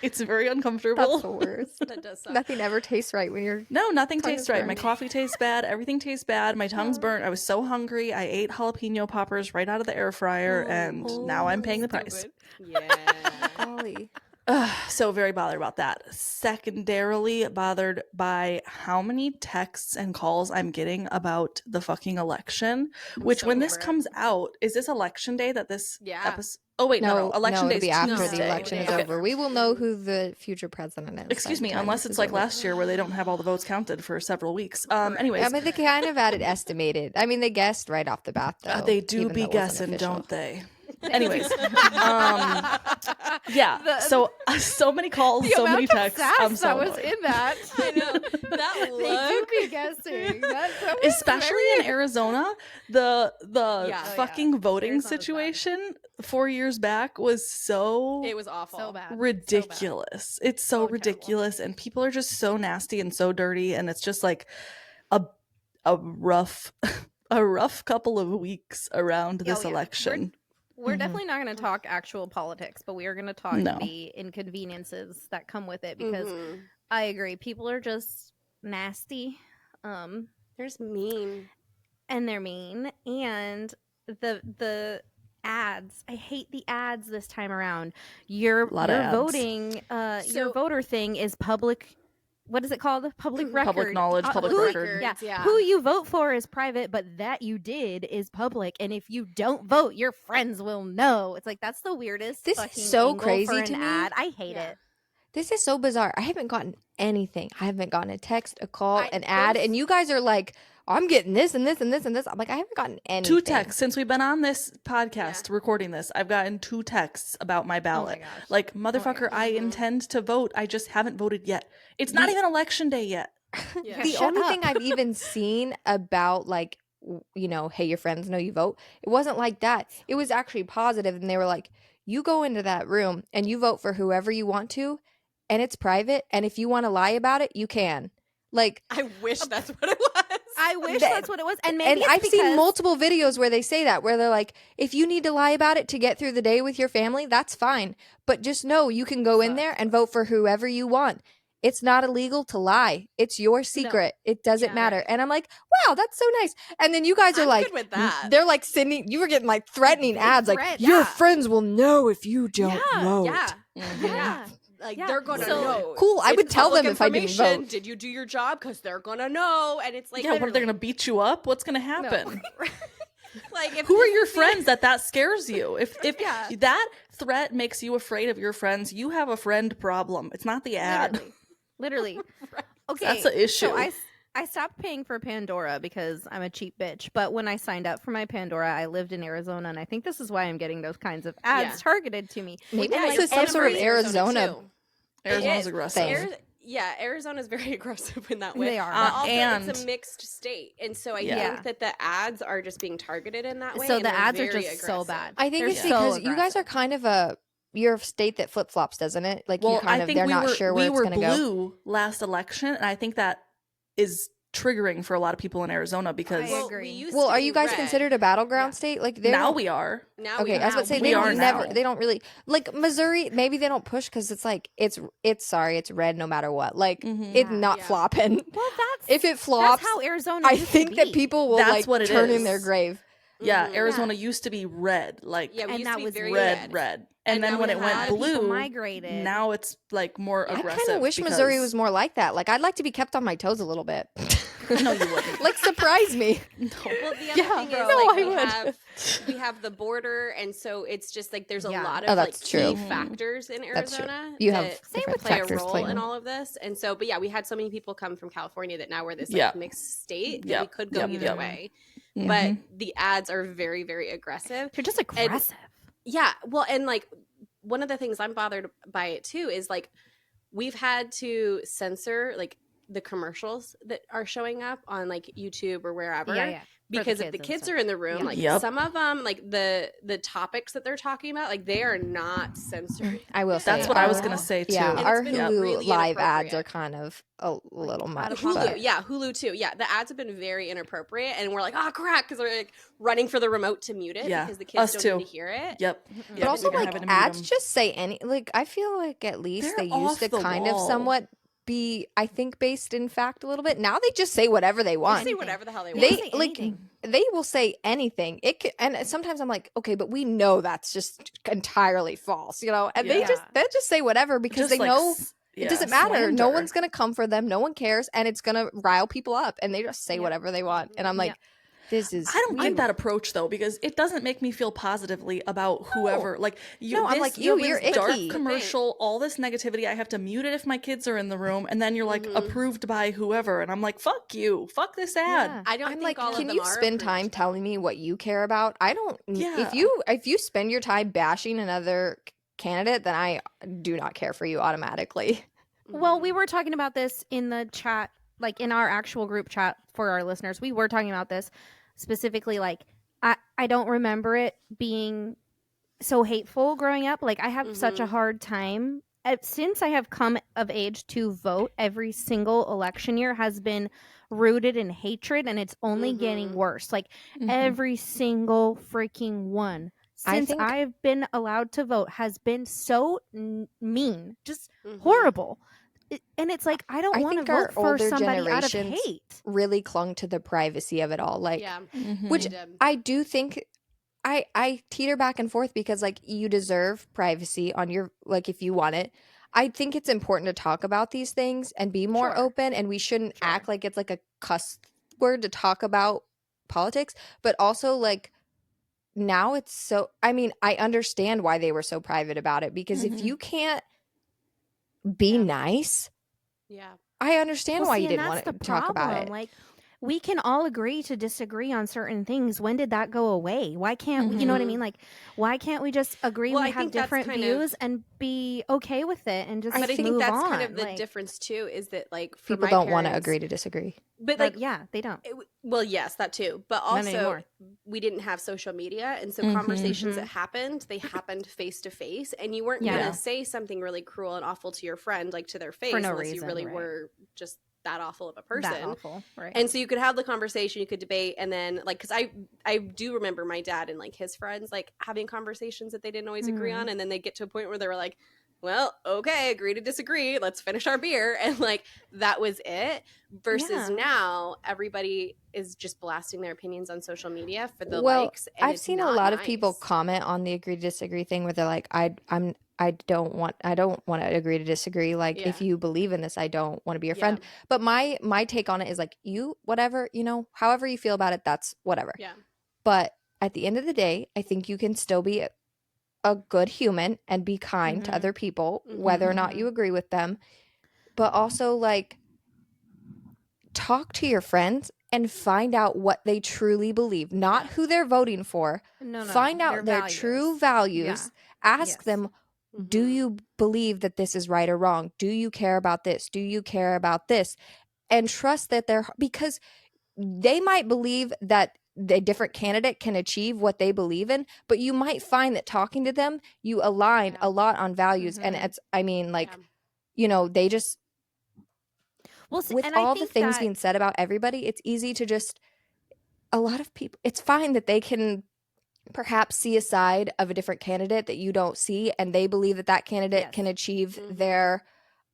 it's very uncomfortable. that's the worst. That does suck. Nothing ever tastes right when you're. No, nothing Tongue tastes is right. My burned. coffee tastes bad. Everything tastes bad. My tongue's burnt. I was so hungry. I ate jalapeno poppers right out of the air fryer, and now I'm paying the price. Yeah. Golly. So very bothered about that. Secondarily bothered by how many texts and calls I'm getting about the fucking election, which so when this over it. comes out, is this election day that this Yeah. episode? Oh wait, no, election it'll day's be after Tuesday. the election is Okay. over. We will know who the future president is. Excuse by me, the time unless this it's is like over. last year where they don't have all the votes counted for several weeks. Anyways, I mean, they kind of had it estimated. I mean, they guessed right off the bat, though. they do even be though it wasn't guessing, official. don't they? Anyways, yeah. So many calls, The so amount many of texts. sass I'm so that was annoyed. in that. I know that They do look. be guessing. That was Especially very- in Arizona, the Yeah. fucking voting Arizona's bad. situation 4 years back was so It was awful. so bad. ridiculous. It's so terrible. ridiculous, and people are just so nasty and so dirty, and it's just like a rough a rough couple of weeks around this yeah. election. We're definitely not going to talk actual politics, but we are going to talk No. the inconveniences that come with it because Mhm. I agree. People are just nasty. They're just mean. And they're mean. And the ads. I hate the ads this time around. Your Lot of ads. voting your So- voter thing is public. What is it called? Public record. Public knowledge, public who- record. Yeah. Who you vote for is private, but that you did is public. And if you don't vote, your friends will know. It's like that's the weirdest. This is fucking so angle crazy for an to me. ad. I hate Yeah. it. This is so bizarre. I haven't gotten anything. I haven't gotten a text, a call, an ad, those- and you guys are like, I'm getting this and this and this and this. I'm like, I haven't gotten anything. 2 texts since we've been on this podcast recording this. I've gotten 2 texts about my ballot. gosh. Like, motherfucker, I intend to vote. I just haven't voted yet. It's not even election day yet. Yeah. The Shut only up. thing I've even seen about like, hey, your friends know you vote. It wasn't like that. It was actually positive, and they were like, you go into that room and you vote for whoever you want to, and it's private. And if you want to lie about it, you can. Like, I wish that's what it was. I wish That- that's what it was. And maybe and it's I've seen because- multiple videos where they say that, where they're like, if you need to lie about it to get through the day with your family, that's fine. But just know you can go in there and vote for whoever you want. It's not illegal to lie. It's your secret. It doesn't Yeah, matter. right. And I'm like, wow, that's so nice. And then you guys are I'm like, good with that. they're like sending, you were getting like threatening ads, like, threat, your yeah. friends will know if you don't vote. Yeah. Mm-hmm. Yeah. Like Yeah. they're gonna So- know. Cool, I It's would tell public them if I didn't information. vote. Did you do your job? Because they're gonna know. And it's like, Yeah, what are they going to beat you up? What's going to happen? like, if Who are this your is the- friends that scares you? If Yeah. that threat makes you afraid of your friends, you have a friend problem. It's not the ad. Literally. Okay. That's the issue. So I stopped paying for Pandora because I'm a cheap bitch. But when I signed up for my Pandora, I lived in Arizona, and I think this is why I'm getting those kinds of ads Yeah. targeted to me. Maybe And, this like, is some sort of every Arizona. too. Arizona's It is. aggressive. Arizona's very aggressive in that way. They are. But also, And- it's a mixed state, and so I Yeah. think that the ads are just being targeted in that way. So and the they're ads are very just so aggressive. bad. I think They're it's so because you guys are aggressive. kind of you're a state that flip flops, doesn't it? Like Well, you kind I of, think they're not sure where we it's were going to go. blue last election, and I think that is triggering for a lot of people in Arizona because I agree. we used Well, to are be you guys red. considered a battleground state? Like they now don't- we are. Now we Okay, I was about to say We they are don't never. now. They don't really like Missouri. Maybe they don't push because it's like it's red no matter what. Like Mhm. it's Yeah. not Yeah. flopping. Well, that's If it flops, that's how Arizona. I used to think that be. people will That's like what it turn in their is. grave. Yeah, Mhm. Arizona used to be red, like Yeah, we And used that to be was very red. And And then now when we it have a lot went of people blue, migrated. now it's like more I aggressive. kind of wish Missouri because- was more like that. Like I'd like to be kept on my toes a little bit. No, you wouldn't. Like surprise me. Well, the other Yeah, thing is, bro. like, No, I we would. have the border, and so it's just like there's a Yeah. lot Oh, of like that's key true. factors in That's true. Arizona You have that different play a factors role playing in in. all of this. And so, but yeah, we had so many people come from California that now we're this like Yeah. mixed state that Yep. we could go Yep. either Yep. way. Mhm. But the ads are very, very aggressive. They're just aggressive. Yeah, well, and like one of the things I'm bothered by it too is like we've had to censor like the commercials that are showing up on like YouTube or wherever Yeah. because if the and kids stuff. are in the room, Yeah. like Yep. some of them, like the topics that they're talking about, like they are not censored. I will say That's what I was our- gonna say too. Yeah, And it's our been Hulu really live ads inappropriate. are kind of a little out much. of Hulu, pocket. yeah, Hulu too. Yeah, the ads have been very inappropriate, and we're like, oh crap, because we're like running for the remote to mute it Yeah, because the kids us don't too. need to hear it. Yep. But Yep, also, we've been like having to mute ads them. just say any. Like I feel like at least They're they used off to the kind of wall. somewhat be, I think, based in fact a little bit. Now they just say whatever they They want. say whatever the hell they They want. say They like anything. they will say anything. And sometimes I'm like, okay, but we know that's just entirely false, you know. And Yeah. they'll just say whatever because Just, they like, know it doesn't matter. No slander. one's gonna come for them. No one cares, and it's gonna rile people up. And they just say Yep. whatever they want. And I'm like, Yep. this is. I don't we- like that approach though, because it doesn't make me feel positively about whoever. Like you, No, I'm this, like, you're this dark icky. commercial, all this negativity. I have to mute it if my kids are in the room, and then you're like approved by whoever, and I'm like, fuck you, fuck this ad. Yeah. I don't I'm think like, all of can them you are spend approved, time though. telling me what you care about? I don't. Yeah. If you spend your time bashing another candidate, then I do not care for you automatically. Well, we were talking about this in the chat, like in our actual group chat for our listeners. We were talking about this specifically. Like, I don't remember it being so hateful growing up. Like, I have such a hard time. Since I have come of age to vote, every single election year has been rooted in hatred, and it's only getting worse. Like, every single freaking one I since think- I've been allowed to vote has been so mean, just horrible. And it's like, I don't I want to think our vote for older somebody out of generations hate. really clung to the privacy of it all. Like, Yeah. which They did. I do think I teeter back and forth because like you deserve privacy on your, like, if you want it. I think it's important to talk about these things and be more Sure. open, and we shouldn't act like it's like a cuss word to talk about politics, but also like now it's so, I mean, I understand why they were so private about it, because if you can't be nice, Yeah. I understand Well, why see, you and didn't that's want to the talk about problem. it. Like, we can all agree to disagree on certain things. When did that go away? Why can't we, you know what I mean? Like, why can't we just agree Well, we I have think that's different kind of- views and be okay with it and just But I think move that's on? kind of the Like, difference too, is that like for People my don't want to parents- agree to disagree. But like, like, yeah, they don't. well, yes, that too. But Not also, anymore. we didn't have social media, and so conversations that happened, they happened face to face, and you weren't Yeah. gonna say something really cruel and awful to your friend, like to their face, no unless reason, you really right. were just that awful of a person. That awful, right? And so you could have the conversation, you could debate, and then like, because I do remember my dad and like his friends like having conversations that they didn't always agree on, and then they get to a point where they were like, well, okay, agree to disagree, let's finish our beer, and like that was it. Versus Yeah. now everybody is just blasting their opinions on social media for the Well, likes, and I've it's seen a not lot of people nice. comment on the agree to disagree thing where they're like, I don't want to agree to disagree. Like, if Yeah. you believe in this, I don't want to be your friend. But my take on it is like, you, whatever, you know, however you feel about it, that's whatever. Yeah. But at the end of the day, I think you can still be a good human and be kind to other people, whether or not you agree with them. But also, like, talk to your friends and find out what they truly believe, not who they're voting for. No, Find no, out their true values. Yeah. Ask Yes. them, do you believe that this is right or wrong? Do you care about this? Do you care about this? And trust that they're, because they might believe that the different candidate can achieve what they believe in, but you might find that talking to them, you align a lot on values. And it's, I mean, like, you know, they just, Well, see, with and I all the think things that- being said about everybody, it's easy to just, a lot of people, it's fine that they can perhaps see a side of a different candidate that you don't see, and they believe that that candidate can achieve their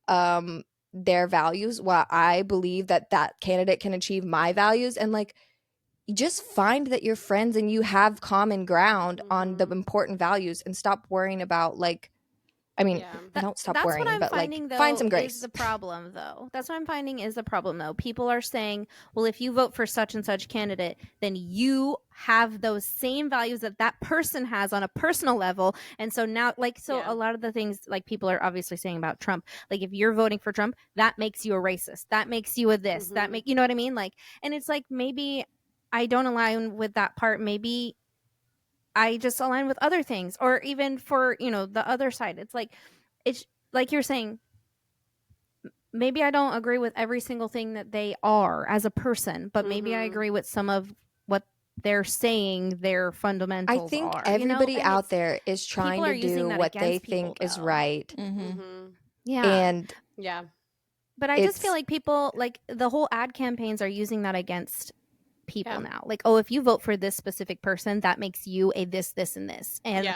values, while I believe that that candidate can achieve my values. And like, you just find that you're friends and you have common ground on the important values, and stop worrying about, like, I mean, don't stop That's worrying, what I'm but like, finding, though, find some is grace. the problem, though. That's what I'm finding is the problem, though. People are saying, well, if you vote for such and such candidate, then you have those same values that that person has on a personal level. And so now, like, so a lot of the things, like, people are obviously saying about Trump, like, if you're voting for Trump, that makes you a racist. That makes you a this. That make, you know what I mean? Like, and it's like, maybe I don't align with that part. Maybe I just align with other things, or even for, you know, the other side. It's like you're saying, maybe I don't agree with every single thing that they are as a person, but maybe I agree with some of what they're saying their fundamentals I think are. everybody you know? And out it's- there is trying are to using do that what they against people, think is though. right. Yeah. And Yeah. But I just feel it's- like people, like, the whole ad campaigns are using that against people now. Like, oh, if you vote for this specific person, that makes you a this, this, and this. And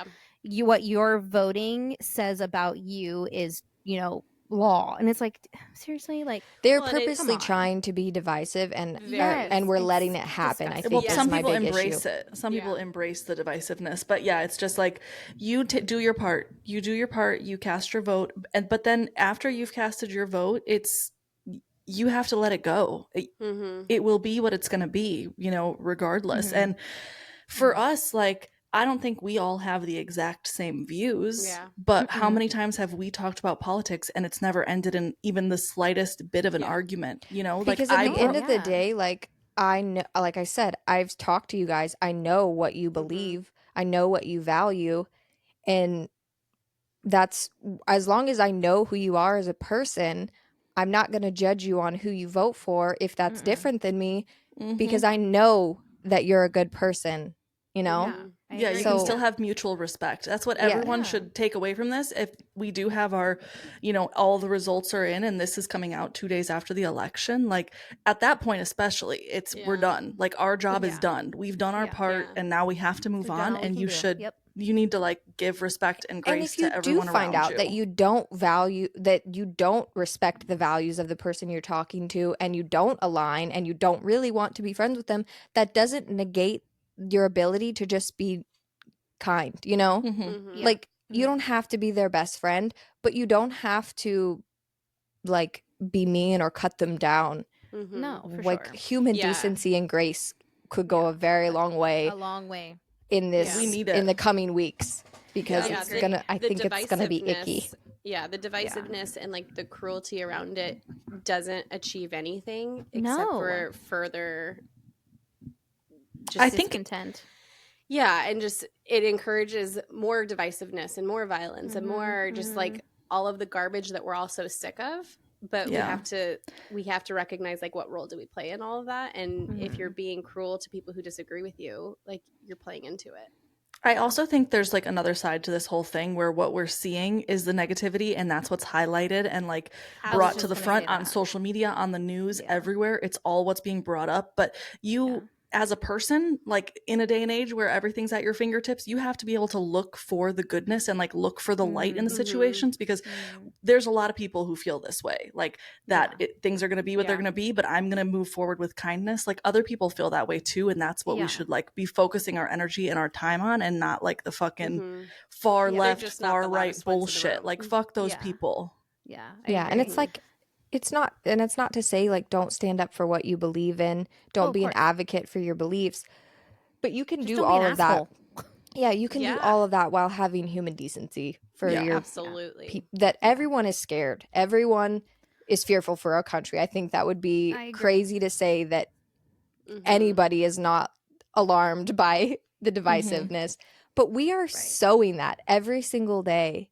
what your voting says about you is, you know, law. And it's like, seriously, like They're Well, and purposely come on. trying to be divisive, and Yes, and we're it's letting it happen. I disgusting. think Well, is some my people big embrace issue. it. Some people Yeah. embrace the divisiveness, but yeah, it's just like you do your part. You do your part. You cast your vote, and but then after you've casted your vote, you have to let it go. It will be what it's going to be, regardless. Mhm. And for us, like, I don't think we all have the exact same views, Yeah. but how many times have we talked about politics and it's never ended in even the slightest bit of an Yeah. argument, Because like at the end of the Yeah. day, like I know, like I said, I've talked to you guys. I know what you believe. I know what you value, and that's as long as I know who you are as a person, I'm not going to judge you on who you vote for if that's different than me, because I know that you're a good person, you know? Yeah, I Yeah, agree. you can So- still have mutual respect. That's what Yeah. everyone Yeah. should take away from this. If we do have our, all the results are in and this is coming out 2 days after the election, like at that point especially, we're Yeah. done. Like our job is Yeah. done. We've done our Yeah. part Yeah. and now we have to move We've done on, all we and can you do. should Yep. you need to like give respect and And grace if you to do everyone find around out that you don't value, that you don't respect the values of the person you're talking to, and you don't align, and you don't really want to be friends with them, that doesn't negate your ability to just be kind, Mhm. Yeah. Like, you Mhm. don't have to be their best friend, but you don't have to like be mean or cut them down. No, for Like, sure. human Yeah. decency and grace could go a very long way A long way. in this We need in it. the coming weeks, because Yeah, it's the- gonna I the think it's gonna be icky. divisiveness- Yeah, the divisiveness and like the cruelty around it doesn't achieve anything except No. for further. I think Discontent. Yeah, and just it encourages more divisiveness and more violence and more just like all of the garbage that we're all so sick of. But Yeah. we have to recognize like what role do we play in all of that, and if you're being cruel to people who disagree with you, like you're playing into it. I also think there's like another side to this whole thing where what we're seeing is the negativity, and that's what's highlighted and like brought just to the gonna front say on that. social media, on the news, Yeah. everywhere. It's all what's being brought up. But you, as a person, like in a day and age where everything's at your fingertips, you have to be able to look for the goodness and like look for the light in the situations, because there's a lot of people who feel this way, like that things are going to be what they're Yeah. going to be, but I'm going to move forward with kindness. Like other people feel that way too, and that's what we Yeah. should like be focusing our energy and our time on, and not like the fucking Mhm. far Yeah. They're left, just not far the right loudest ones in the bullshit. room. Like fuck those Yeah. people. Yeah. I Yeah, and agree. it's like it's not to say like don't stand up for what you believe in, don't of be an course. advocate for your beliefs, but you can Just do don't be all an of that. asshole. Yeah, you can do Yeah. all of that while having human decency for Yeah. your Absolutely. that everyone is scared. Everyone is fearful for our country. I think that would be I agree. crazy to say that Mhm. anybody is not alarmed by the divisiveness, but we are sowing that every single day.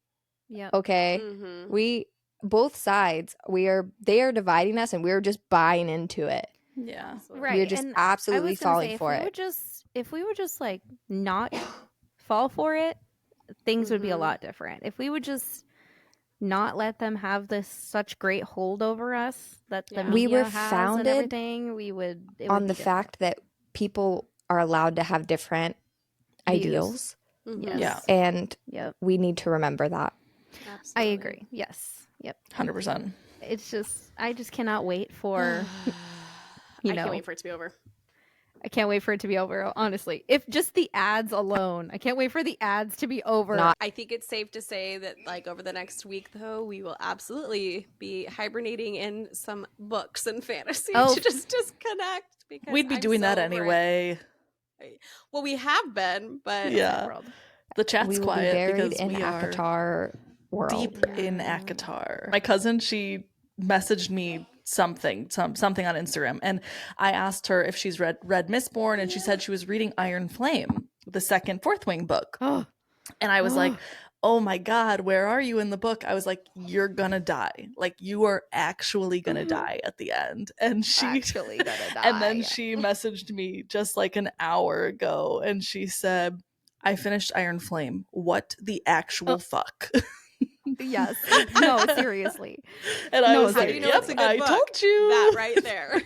Yep. Okay? Mhm. We both sides, they are dividing us, and we're just buying into it. Yeah. Right. We're just and absolutely I was gonna falling say, for if it. we would just like not fall for it, things would be a Mhm. lot different. If we would just not let them have this such great hold over us that the Yeah. We media were has founded and everything, it would on be the different. fact that people are allowed to have different Views. ideals, Mhm. Yes. Yeah. and Yep. we need to remember that. I Absolutely. agree. Yes. Yep. 100%. It's just I just cannot wait for I can't wait for it to be over. I can't wait for it to be over, honestly. If just the ads alone, I can't wait for the ads to be over. Not- I think it's safe to say that, like, over the next week, though, we will absolutely be hibernating in some books and fantasy Oh. to just disconnect. Because We'd be I'm doing so that over it. anyway. Well, we have been, but Yeah. World. The chat's we will be quiet buried because in we are Akatar world. deep in Akatar. My cousin, she messaged me something on Instagram, and I asked her if she's read Mistborn, and she said she was reading Iron Flame, the second Fourth Wing book. Oh. And I was like, oh my God, where are you in the book? I was like, you're gonna die. Like, you are actually gonna die at the end. And she Actually gonna and then die. she messaged me just like an hour ago, and she said, I finished Iron Flame. What the actual fuck? Yes. No, seriously. And I No, was How like, do you know yep, it's a good I book? told you. That right there.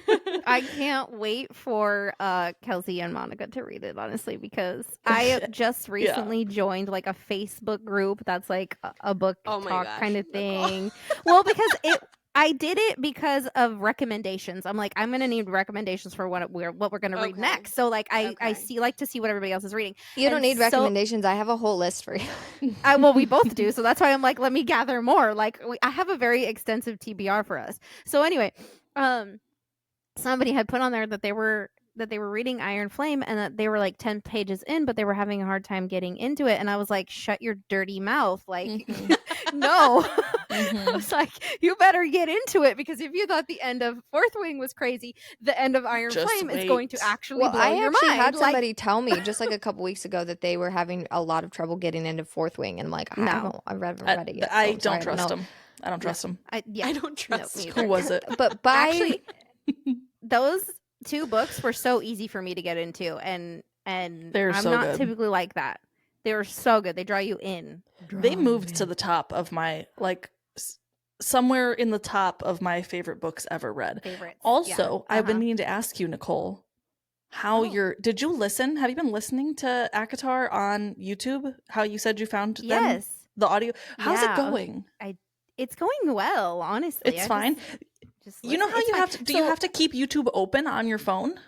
I can't wait for Kelsie and Monica to read it, honestly, because I just recently joined like a Facebook group that's like a book Oh my talk gosh, kind of Nicole. thing. Well, because I did it because of recommendations. I'm like, I'm gonna need recommendations for what we're gonna read Okay. next. So like I Okay. like to see what everybody else is reading. You don't And need so- recommendations. I have a whole list for you. well, we both do, so that's why I'm like, let me gather more. Like, I have a very extensive TBR for us. So anyway, somebody had put on there that they were reading Iron Flame and that they were like 10 pages in, but they were having a hard time getting into it. And I was like, shut your dirty mouth! Like, no. I was like, you better get into it, because if you thought the end of Fourth Wing was crazy, the end of Iron Just Flame is going to wait. actually Well, blow I your actually mind. had Like, somebody tell me just like a couple weeks ago that they were having a lot of trouble getting into Fourth Wing, and I'm like, I No. haven't read it yet. I so don't sorry, trust know. him. I don't trust him. I don't trust me you. Who was it? But by actually, those two books were so easy for me to get into, and They're I'm so not good. typically like that. They were so good. They draw you in. They moved to the top of my somewhere in the top of my favorite books ever read. Favorites. Also, Yeah. I've been meaning to ask you, Nicole, how did you listen? Have you been listening to ACOTAR on YouTube? How you said you found them? Yes. The audio. How's Yeah. it going? It's going well, honestly. It's fine. Just You know listen. how It's you fine. have to do you have to keep YouTube open on your phone?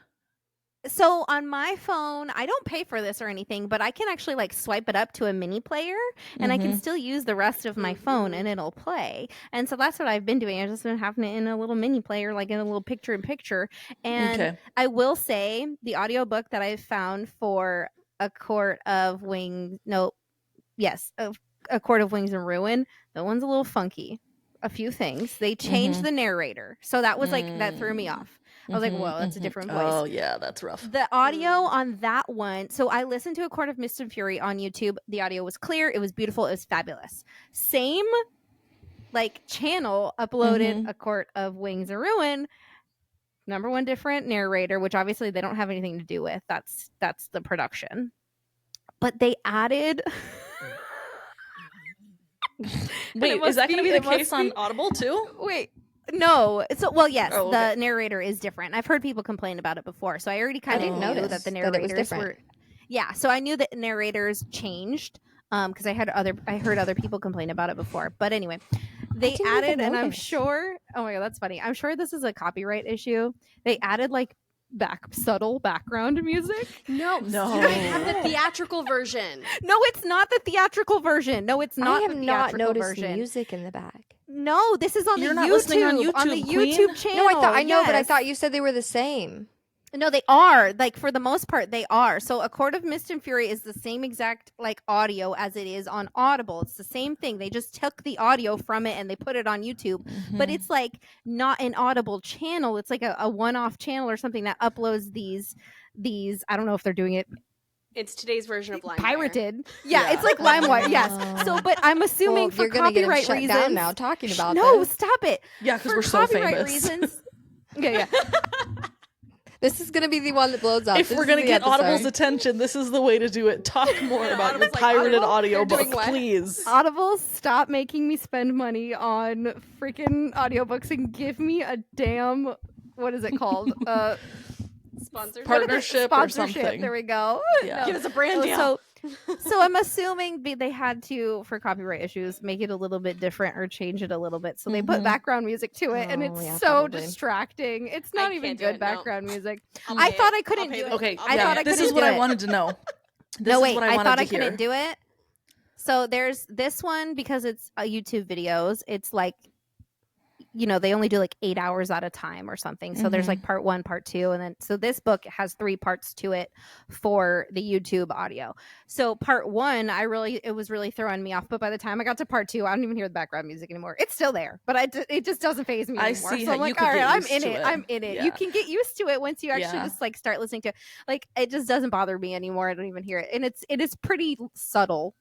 So on my phone, I don't pay for this or anything, but I can actually like swipe it up to a mini player, and I can still use the rest of my phone and it'll play. And so that's what I've been doing. I've just been having it in a little mini player, like in a little picture-in-picture. And I will say the audiobook that I've found for A Court of Wings, A Court of Wings and Ruin, that one's a little funky. A few things. They changed the narrator. So that was like, that threw me off. I was like, whoa, that's a different voice. Oh, yeah, that's rough. The audio on that one. So I listened to A Court of Mist and Fury on YouTube. The audio was clear. It was beautiful. It was fabulous. Same like channel uploaded A Court of Wings and Ruin. Number one different narrator, which obviously they don't have anything to do with. That's the production. But they added... Wait, is that going to be the case on Audible too? Wait. No. So, well, yes, Oh, okay. the narrator is different. I've heard people complain about it before, so I already kind of knew notice that the that it was narrators different. were. Yeah, so I knew that narrators changed because I heard other people complain about it before. But anyway, they didn't added, even and I'm notice. sure. Oh my god, that's funny. I'm sure this is a copyright issue. They added like subtle background music. No. No. You might have the theatrical version. No, it's not the theatrical version. No, it's not. I have the not theatrical noticed version. music in the back. No, this is on You're the not YouTube. listening on the YouTube, Queen. YouTube channel. No, I know, but I yes. thought you said they were the same. No, they are. Like, for the most part, they are. So A Court of Mist and Fury is the same exact, like, audio as it is on Audible. It's the same thing. They just took the audio from it and they put it on YouTube. But it's, like, not an Audible channel. It's, like, a one-off channel or something that uploads these. I don't know if they're doing it It's today's version of LimeWire. pirated. Yeah, Yeah. it's like LimeWire, yes. So, but I'm assuming Well, for you're gonna get them copyright shut reasons. down now talking about No, this. stop it. Yeah, because For we're so copyright famous. reasons. Yeah. This is gonna be the one that blows up. If This we're is going to the get episode. Audible's attention, this is the way to do it. Talk more about your Audible's like, pirated Audible? You're audiobook, doing what? please. Audible, stop making me spend money on freaking audiobooks and give me a damn, what is it called? Sponsorship. Partnership or Sponsorship. something. There we go. Yeah. Give us a brand deal. So I'm assuming they had to, for copyright issues, make it a little bit different or change it a little bit. So they put background music to it, and Oh, it's yeah, so probably. distracting. It's not I even can't do good it, no. background music. I'll I pay thought it. I couldn't I'll pay do the- it. Okay, I'll I pay thought it. I this couldn't is what do I it. wanted to know. This No, is wait, what I wanted thought to I couldn't hear. do it. So there's this one because it's YouTube videos. It's like, they only do like 8 hours at a time or something. So there's like part 1, part 2. And then, so this book has 3 parts to it for the YouTube audio. So part 1, it was really throwing me off. But by the time I got to part 2, I don't even hear the background music anymore. It's still there, but it just doesn't faze me I anymore. see So how I'm you like, could all get right, I'm used in to it. it. I'm in it. Yeah. You can get used to it once you actually Yeah. just like start listening to it. Like, it just doesn't bother me anymore. I don't even hear it. And it is pretty subtle.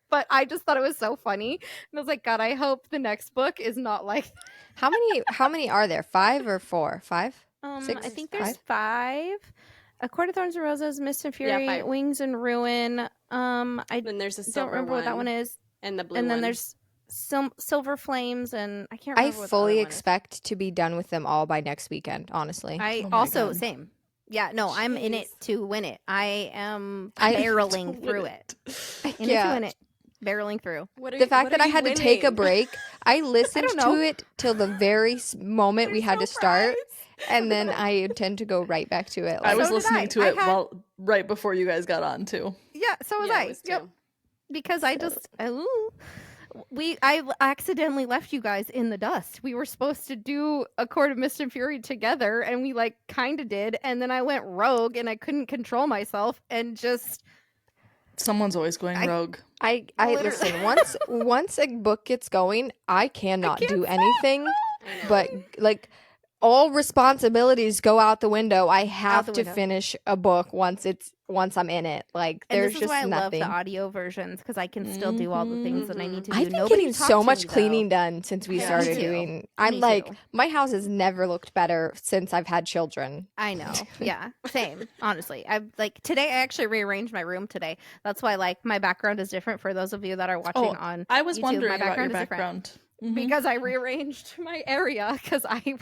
But I just thought it was so funny. And I was like, God, I hope the next book is not like How many are there? 5 or 4? 5? I 6? think there's 5? 5. A Court of Thorns and Roses, Mist and Yeah, Fury, 5. Wings and Ruin. I Then there's a don't silver remember what that one is. And the blue and then one. there's silver flames, and I can't I remember what the fully other one is. expect to be done with them all by next weekend, honestly. I Oh my also God. same. Yeah, no, I'm in it Jeez. to win it. I am I- barreling through it. In it to win it. Barreling through. What are The you- fact what that are I you had to take a winning? break, I listened don't know. to it till the very moment we There's had no to start, prize. and then I intend to go right back to it. I Like, was So did listening I. to I it had- right before you guys got on too. Yeah, so was Yeah, I. it was Yep. too. Because I just I accidentally left you guys in the dust. We were supposed to do a Court of Mist and Fury together, and we like kind of did, and then I went rogue and I couldn't control myself and just Someone's always going rogue. I Literally. listen. Once a book gets going, I cannot can't do stop. anything. I know. But like, all responsibilities go out the window. I have the to window. finish a book once I'm in it. Like, and there's this is just why I nothing. love the audio versions because I can still do all the things that I need to do. I've been Nobody getting talked so to much me, cleaning though. done since we Yeah, me started too. doing. I'm Me like, too. my house has never looked better since I've had children. I know. Yeah. Same. Honestly. I like today I actually rearranged my room today. That's why like my background is different for those of you that are watching on I was YouTube. wondering My about your background is different. background. Because I rearranged my area because I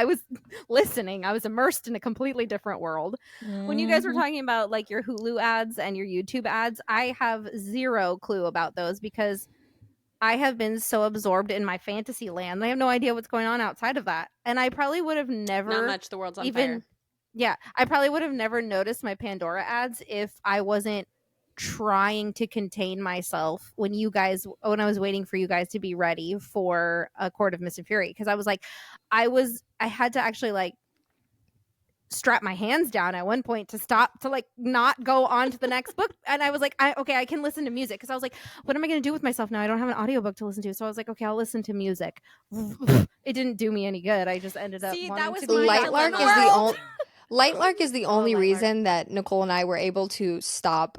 was listening. I was immersed in a completely different world. When you guys were talking about like your Hulu ads and your YouTube ads, I have zero clue about those because I have been so absorbed in my fantasy land. I have no idea what's going on outside of that. And I probably would have never Not much. The world's on even fire. yeah, I probably would have never noticed my Pandora ads if I wasn't trying to contain myself when I was waiting for you guys to be ready for a Court of Mist and Fury because I was like I had to actually like strap my hands down at one point to stop to like not go on to the next book, and I was like I can listen to music because I was like what am I going to do with myself now? I don't have an audiobook to listen to, so I was like okay, I'll listen to music. It didn't do me any good. I just ended up See, wanting that was to my be Lightlark dilemma. is the only. Lightlark is the only Lightlark. reason that Nicole and I were able to stop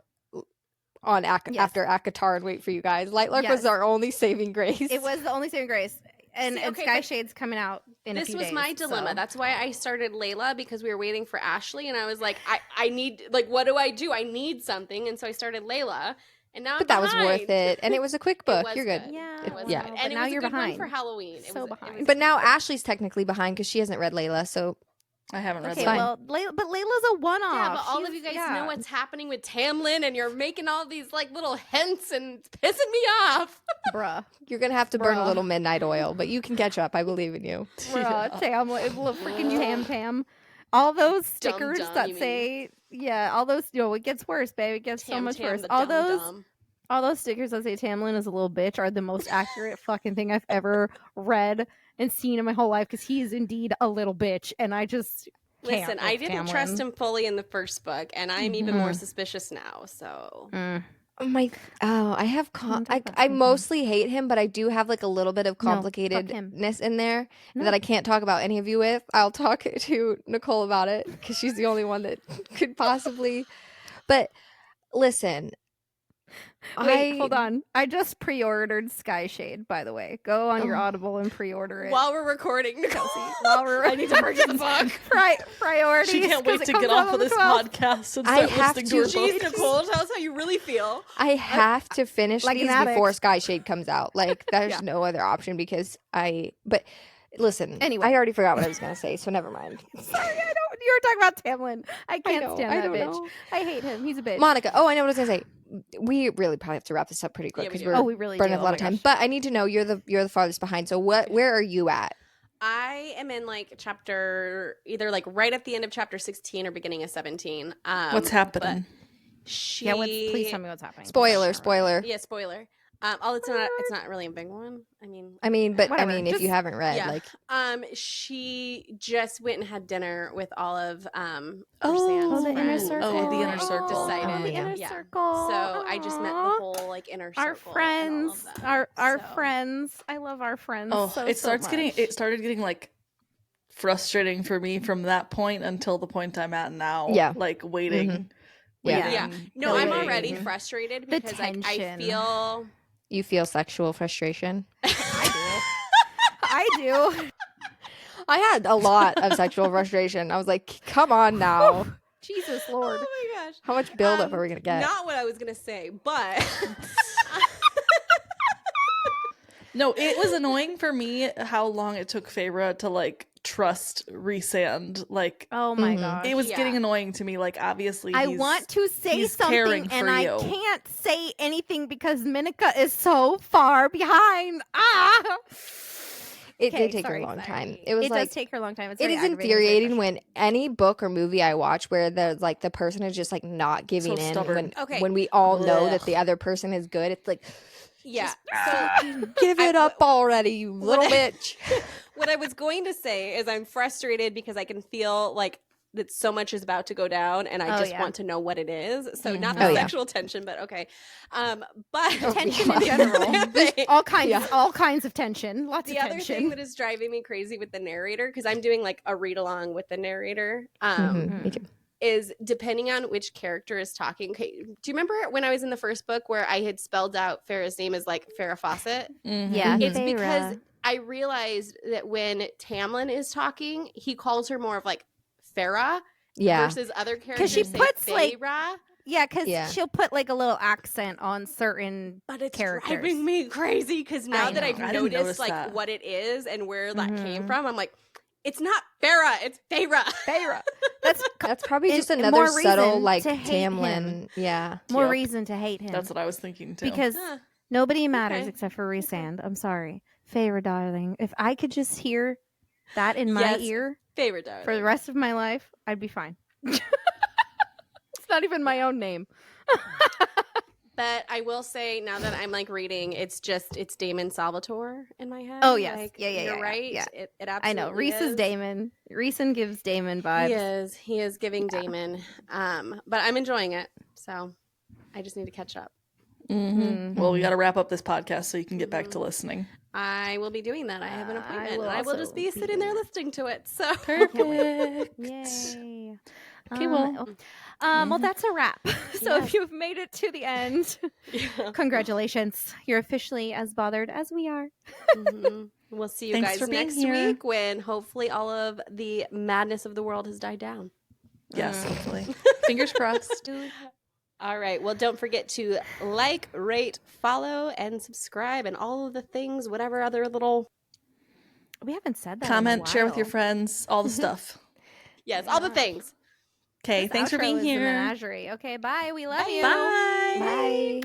on Yes. after Akatar and wait for you guys. Lightlark Yes. was our only saving grace. It was the only saving grace. And, See, and okay, Sky but Shade's coming out in a This few was days. my dilemma. so- That's why I started Layla because we were waiting for Ashley, and I was like, I need like what do? I need something, and so I started Layla, and now But I'm that was worth behind. it, and it was a quick book. was You're good. Yeah, It was Yeah. good. but And it now was you're a good behind. one for Halloween. It So was, behind. It was But now Ashley's technically behind because she hasn't read Layla. So I haven't read Okay, that. well, but Layla's a one-off. yeah, but all of you guys know what's happening with Tamlin, and you're making all these like little hints and it's pissing me off. Bruh. you're gonna have to burn a Bruh. little midnight oil, but you can catch up. I believe in you. Bruh, Tam, little freaking Tam. All those stickers Dum-dum, that you mean. say, yeah, all those, it gets worse, babe. It gets so much Tam, worse. the All dum-dum. those stickers that say Tamlin is a little bitch are the most accurate fucking thing I've ever read and seen in my whole life because he is indeed a little bitch, and I just can't Listen, I with didn't trust Tamlin. him fully in the first book, and I'm even more suspicious now. So I have Don't talk about I him. mostly hate him, but I do have like a little bit of No, fuck him. complicatedness in there No. that I can't talk about any of you with. I'll talk to Nicole about it because she's the only one that could possibly. But listen, Wait, hold on. I just pre-ordered Sky Shade, by the way. Go on your Oh. Audible and pre-order it. while we're recording, Kelsey, while we're I need to purchase the book. priorities. She can't 'cause wait it to comes get out off on of the this 12th. podcast and I start have listening to her to- Jeez, books. Nicole, tell us how you really feel. I have to finish Like an these before addict. Sky Shade comes out. Like there's Yeah. no other option because But listen, Anyway. I already forgot what I was gonna say, so never mind. Sorry, you were talking about Tamlin. I can't know, stand I that don't bitch. know. I hate him. He's a bitch. Monica. Oh, I know what I was gonna say. We really probably have to wrap this up pretty quick Yeah, we because do. we're Oh, we really burning do. up a Oh lot my of time. gosh. But I need to know you're the farthest behind. So where are you at? I am in like chapter either like right at the end of chapter 16 or beginning of 17. What's happening? She, Please tell me what's happening. Spoiler. Yeah, spoiler. It's not really a big one. I mean, Whatever, if just- you haven't read, yeah. like She just went and had dinner with all of Oh, Ursan's the inner friends circle. Oh, the inner and circle. decided, Oh, the yeah. inner yeah. circle. So I just met the Aw. whole like inner circle. Our and all friends, of that. our So- friends. I love our friends. Oh, so, it so much. started getting like frustrating for me from that point until the point I'm at now. Yeah. Like waiting. Mhm. Yeah. Yeah. waiting, No, I'm waiting. already frustrated The because like I tension. feel you feel sexual frustration. I do. I had a lot of sexual frustration. I was like, come on now. Jesus Lord. Oh my gosh. How much buildup are we gonna get? Not what I was gonna say, but No, it was annoying for me how long it took Feyre to like trust Rhysand. Like, Oh my Mhm. gosh. it was Yeah. getting annoying to me. Like, obviously, I he's- want to say he's caring something and for I you. can't say anything because Minika is so far behind. It Okay, did take her sorry, a long time. sorry. It was It like does take her a long time. It's it very is aggravating, it's very infuriating when frustrating. any book or movie I watch where there's like the person is just like not giving in stubborn. Okay. when we all know that Blech. the other person is good. It's like Yeah. give it up already, you little bitch. What I was going to say is I'm frustrated because I can feel like that so much is about to go down and I Oh, just yeah. want to know what it is. So not Mhm. the Oh, yeah. sexual tension, but okay. But Tension in yeah. general. There's thing- all kinds Yeah. all kinds of tension. Lots the of other tension. thing that is driving me crazy with the narrator, because I'm doing like a read along with the narrator, Me too. is depending on which character is talking. Okay, do you remember when I was in the first book where I had spelled out Farrah's name as like Farrah Fawcett? Mhm. Yeah, It's Feyre. because I realized that when Tamlin is talking, he calls her more of like Farah Yeah. versus other characters she say puts, like, Feyre. Yeah, because Yeah. she'll put like a little accent on certain But it's characters. driving me crazy because now I that know. I've I didn't noticed notice like that. what it is and where that came Mhm. from, I'm like, it's not Farah, it's Feyre. Feyre. That's That's probably just and another more subtle reason like to hate him. Tamlin. Yeah. more Yep. reason to hate him. That's what I was thinking too. because Huh. nobody matters Okay. except for Rhysand. I'm sorry, Feyre, darling. If I could just hear that in my Yes. ear Feyre, darling. for the rest of my life, I'd be fine. It's not even my own name. But I will say now that I'm like reading, it's Damon Salvatore in my head. Oh, yes. Like, Yeah, you're yeah. right. Yeah. It I know. absolutely Reese is is. Damon. Reeson gives Damon vibes. He is giving Damon. But I'm enjoying it. So I just need to catch up. Mhm. Well, we got to wrap up this podcast so you can get back to Mhm. listening. I will be doing that. I have an I appointment. will and I will also just be be sitting doing there that. listening to it. So Perfect. Yay. Okay, well. Well, that's a wrap. So Yes. if you've made it to the end, Yeah. congratulations. You're officially as bothered as we are. Mhm. We'll see you Thanks guys for being next here. week when hopefully all of the madness of the world has died down. Yes, hopefully. Fingers crossed. All right. Well, don't forget to like, rate, follow, and subscribe, and all of the things, whatever other little We haven't said that. Comment, share with your while. friends, all the stuff. yes, all the things. Okay, This thanks for outro being is the here. menagerie. Okay, bye. We love you. Bye. Bye.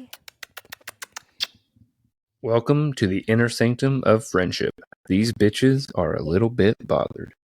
Welcome to the inner sanctum of friendship. These bitches are a little bit bothered.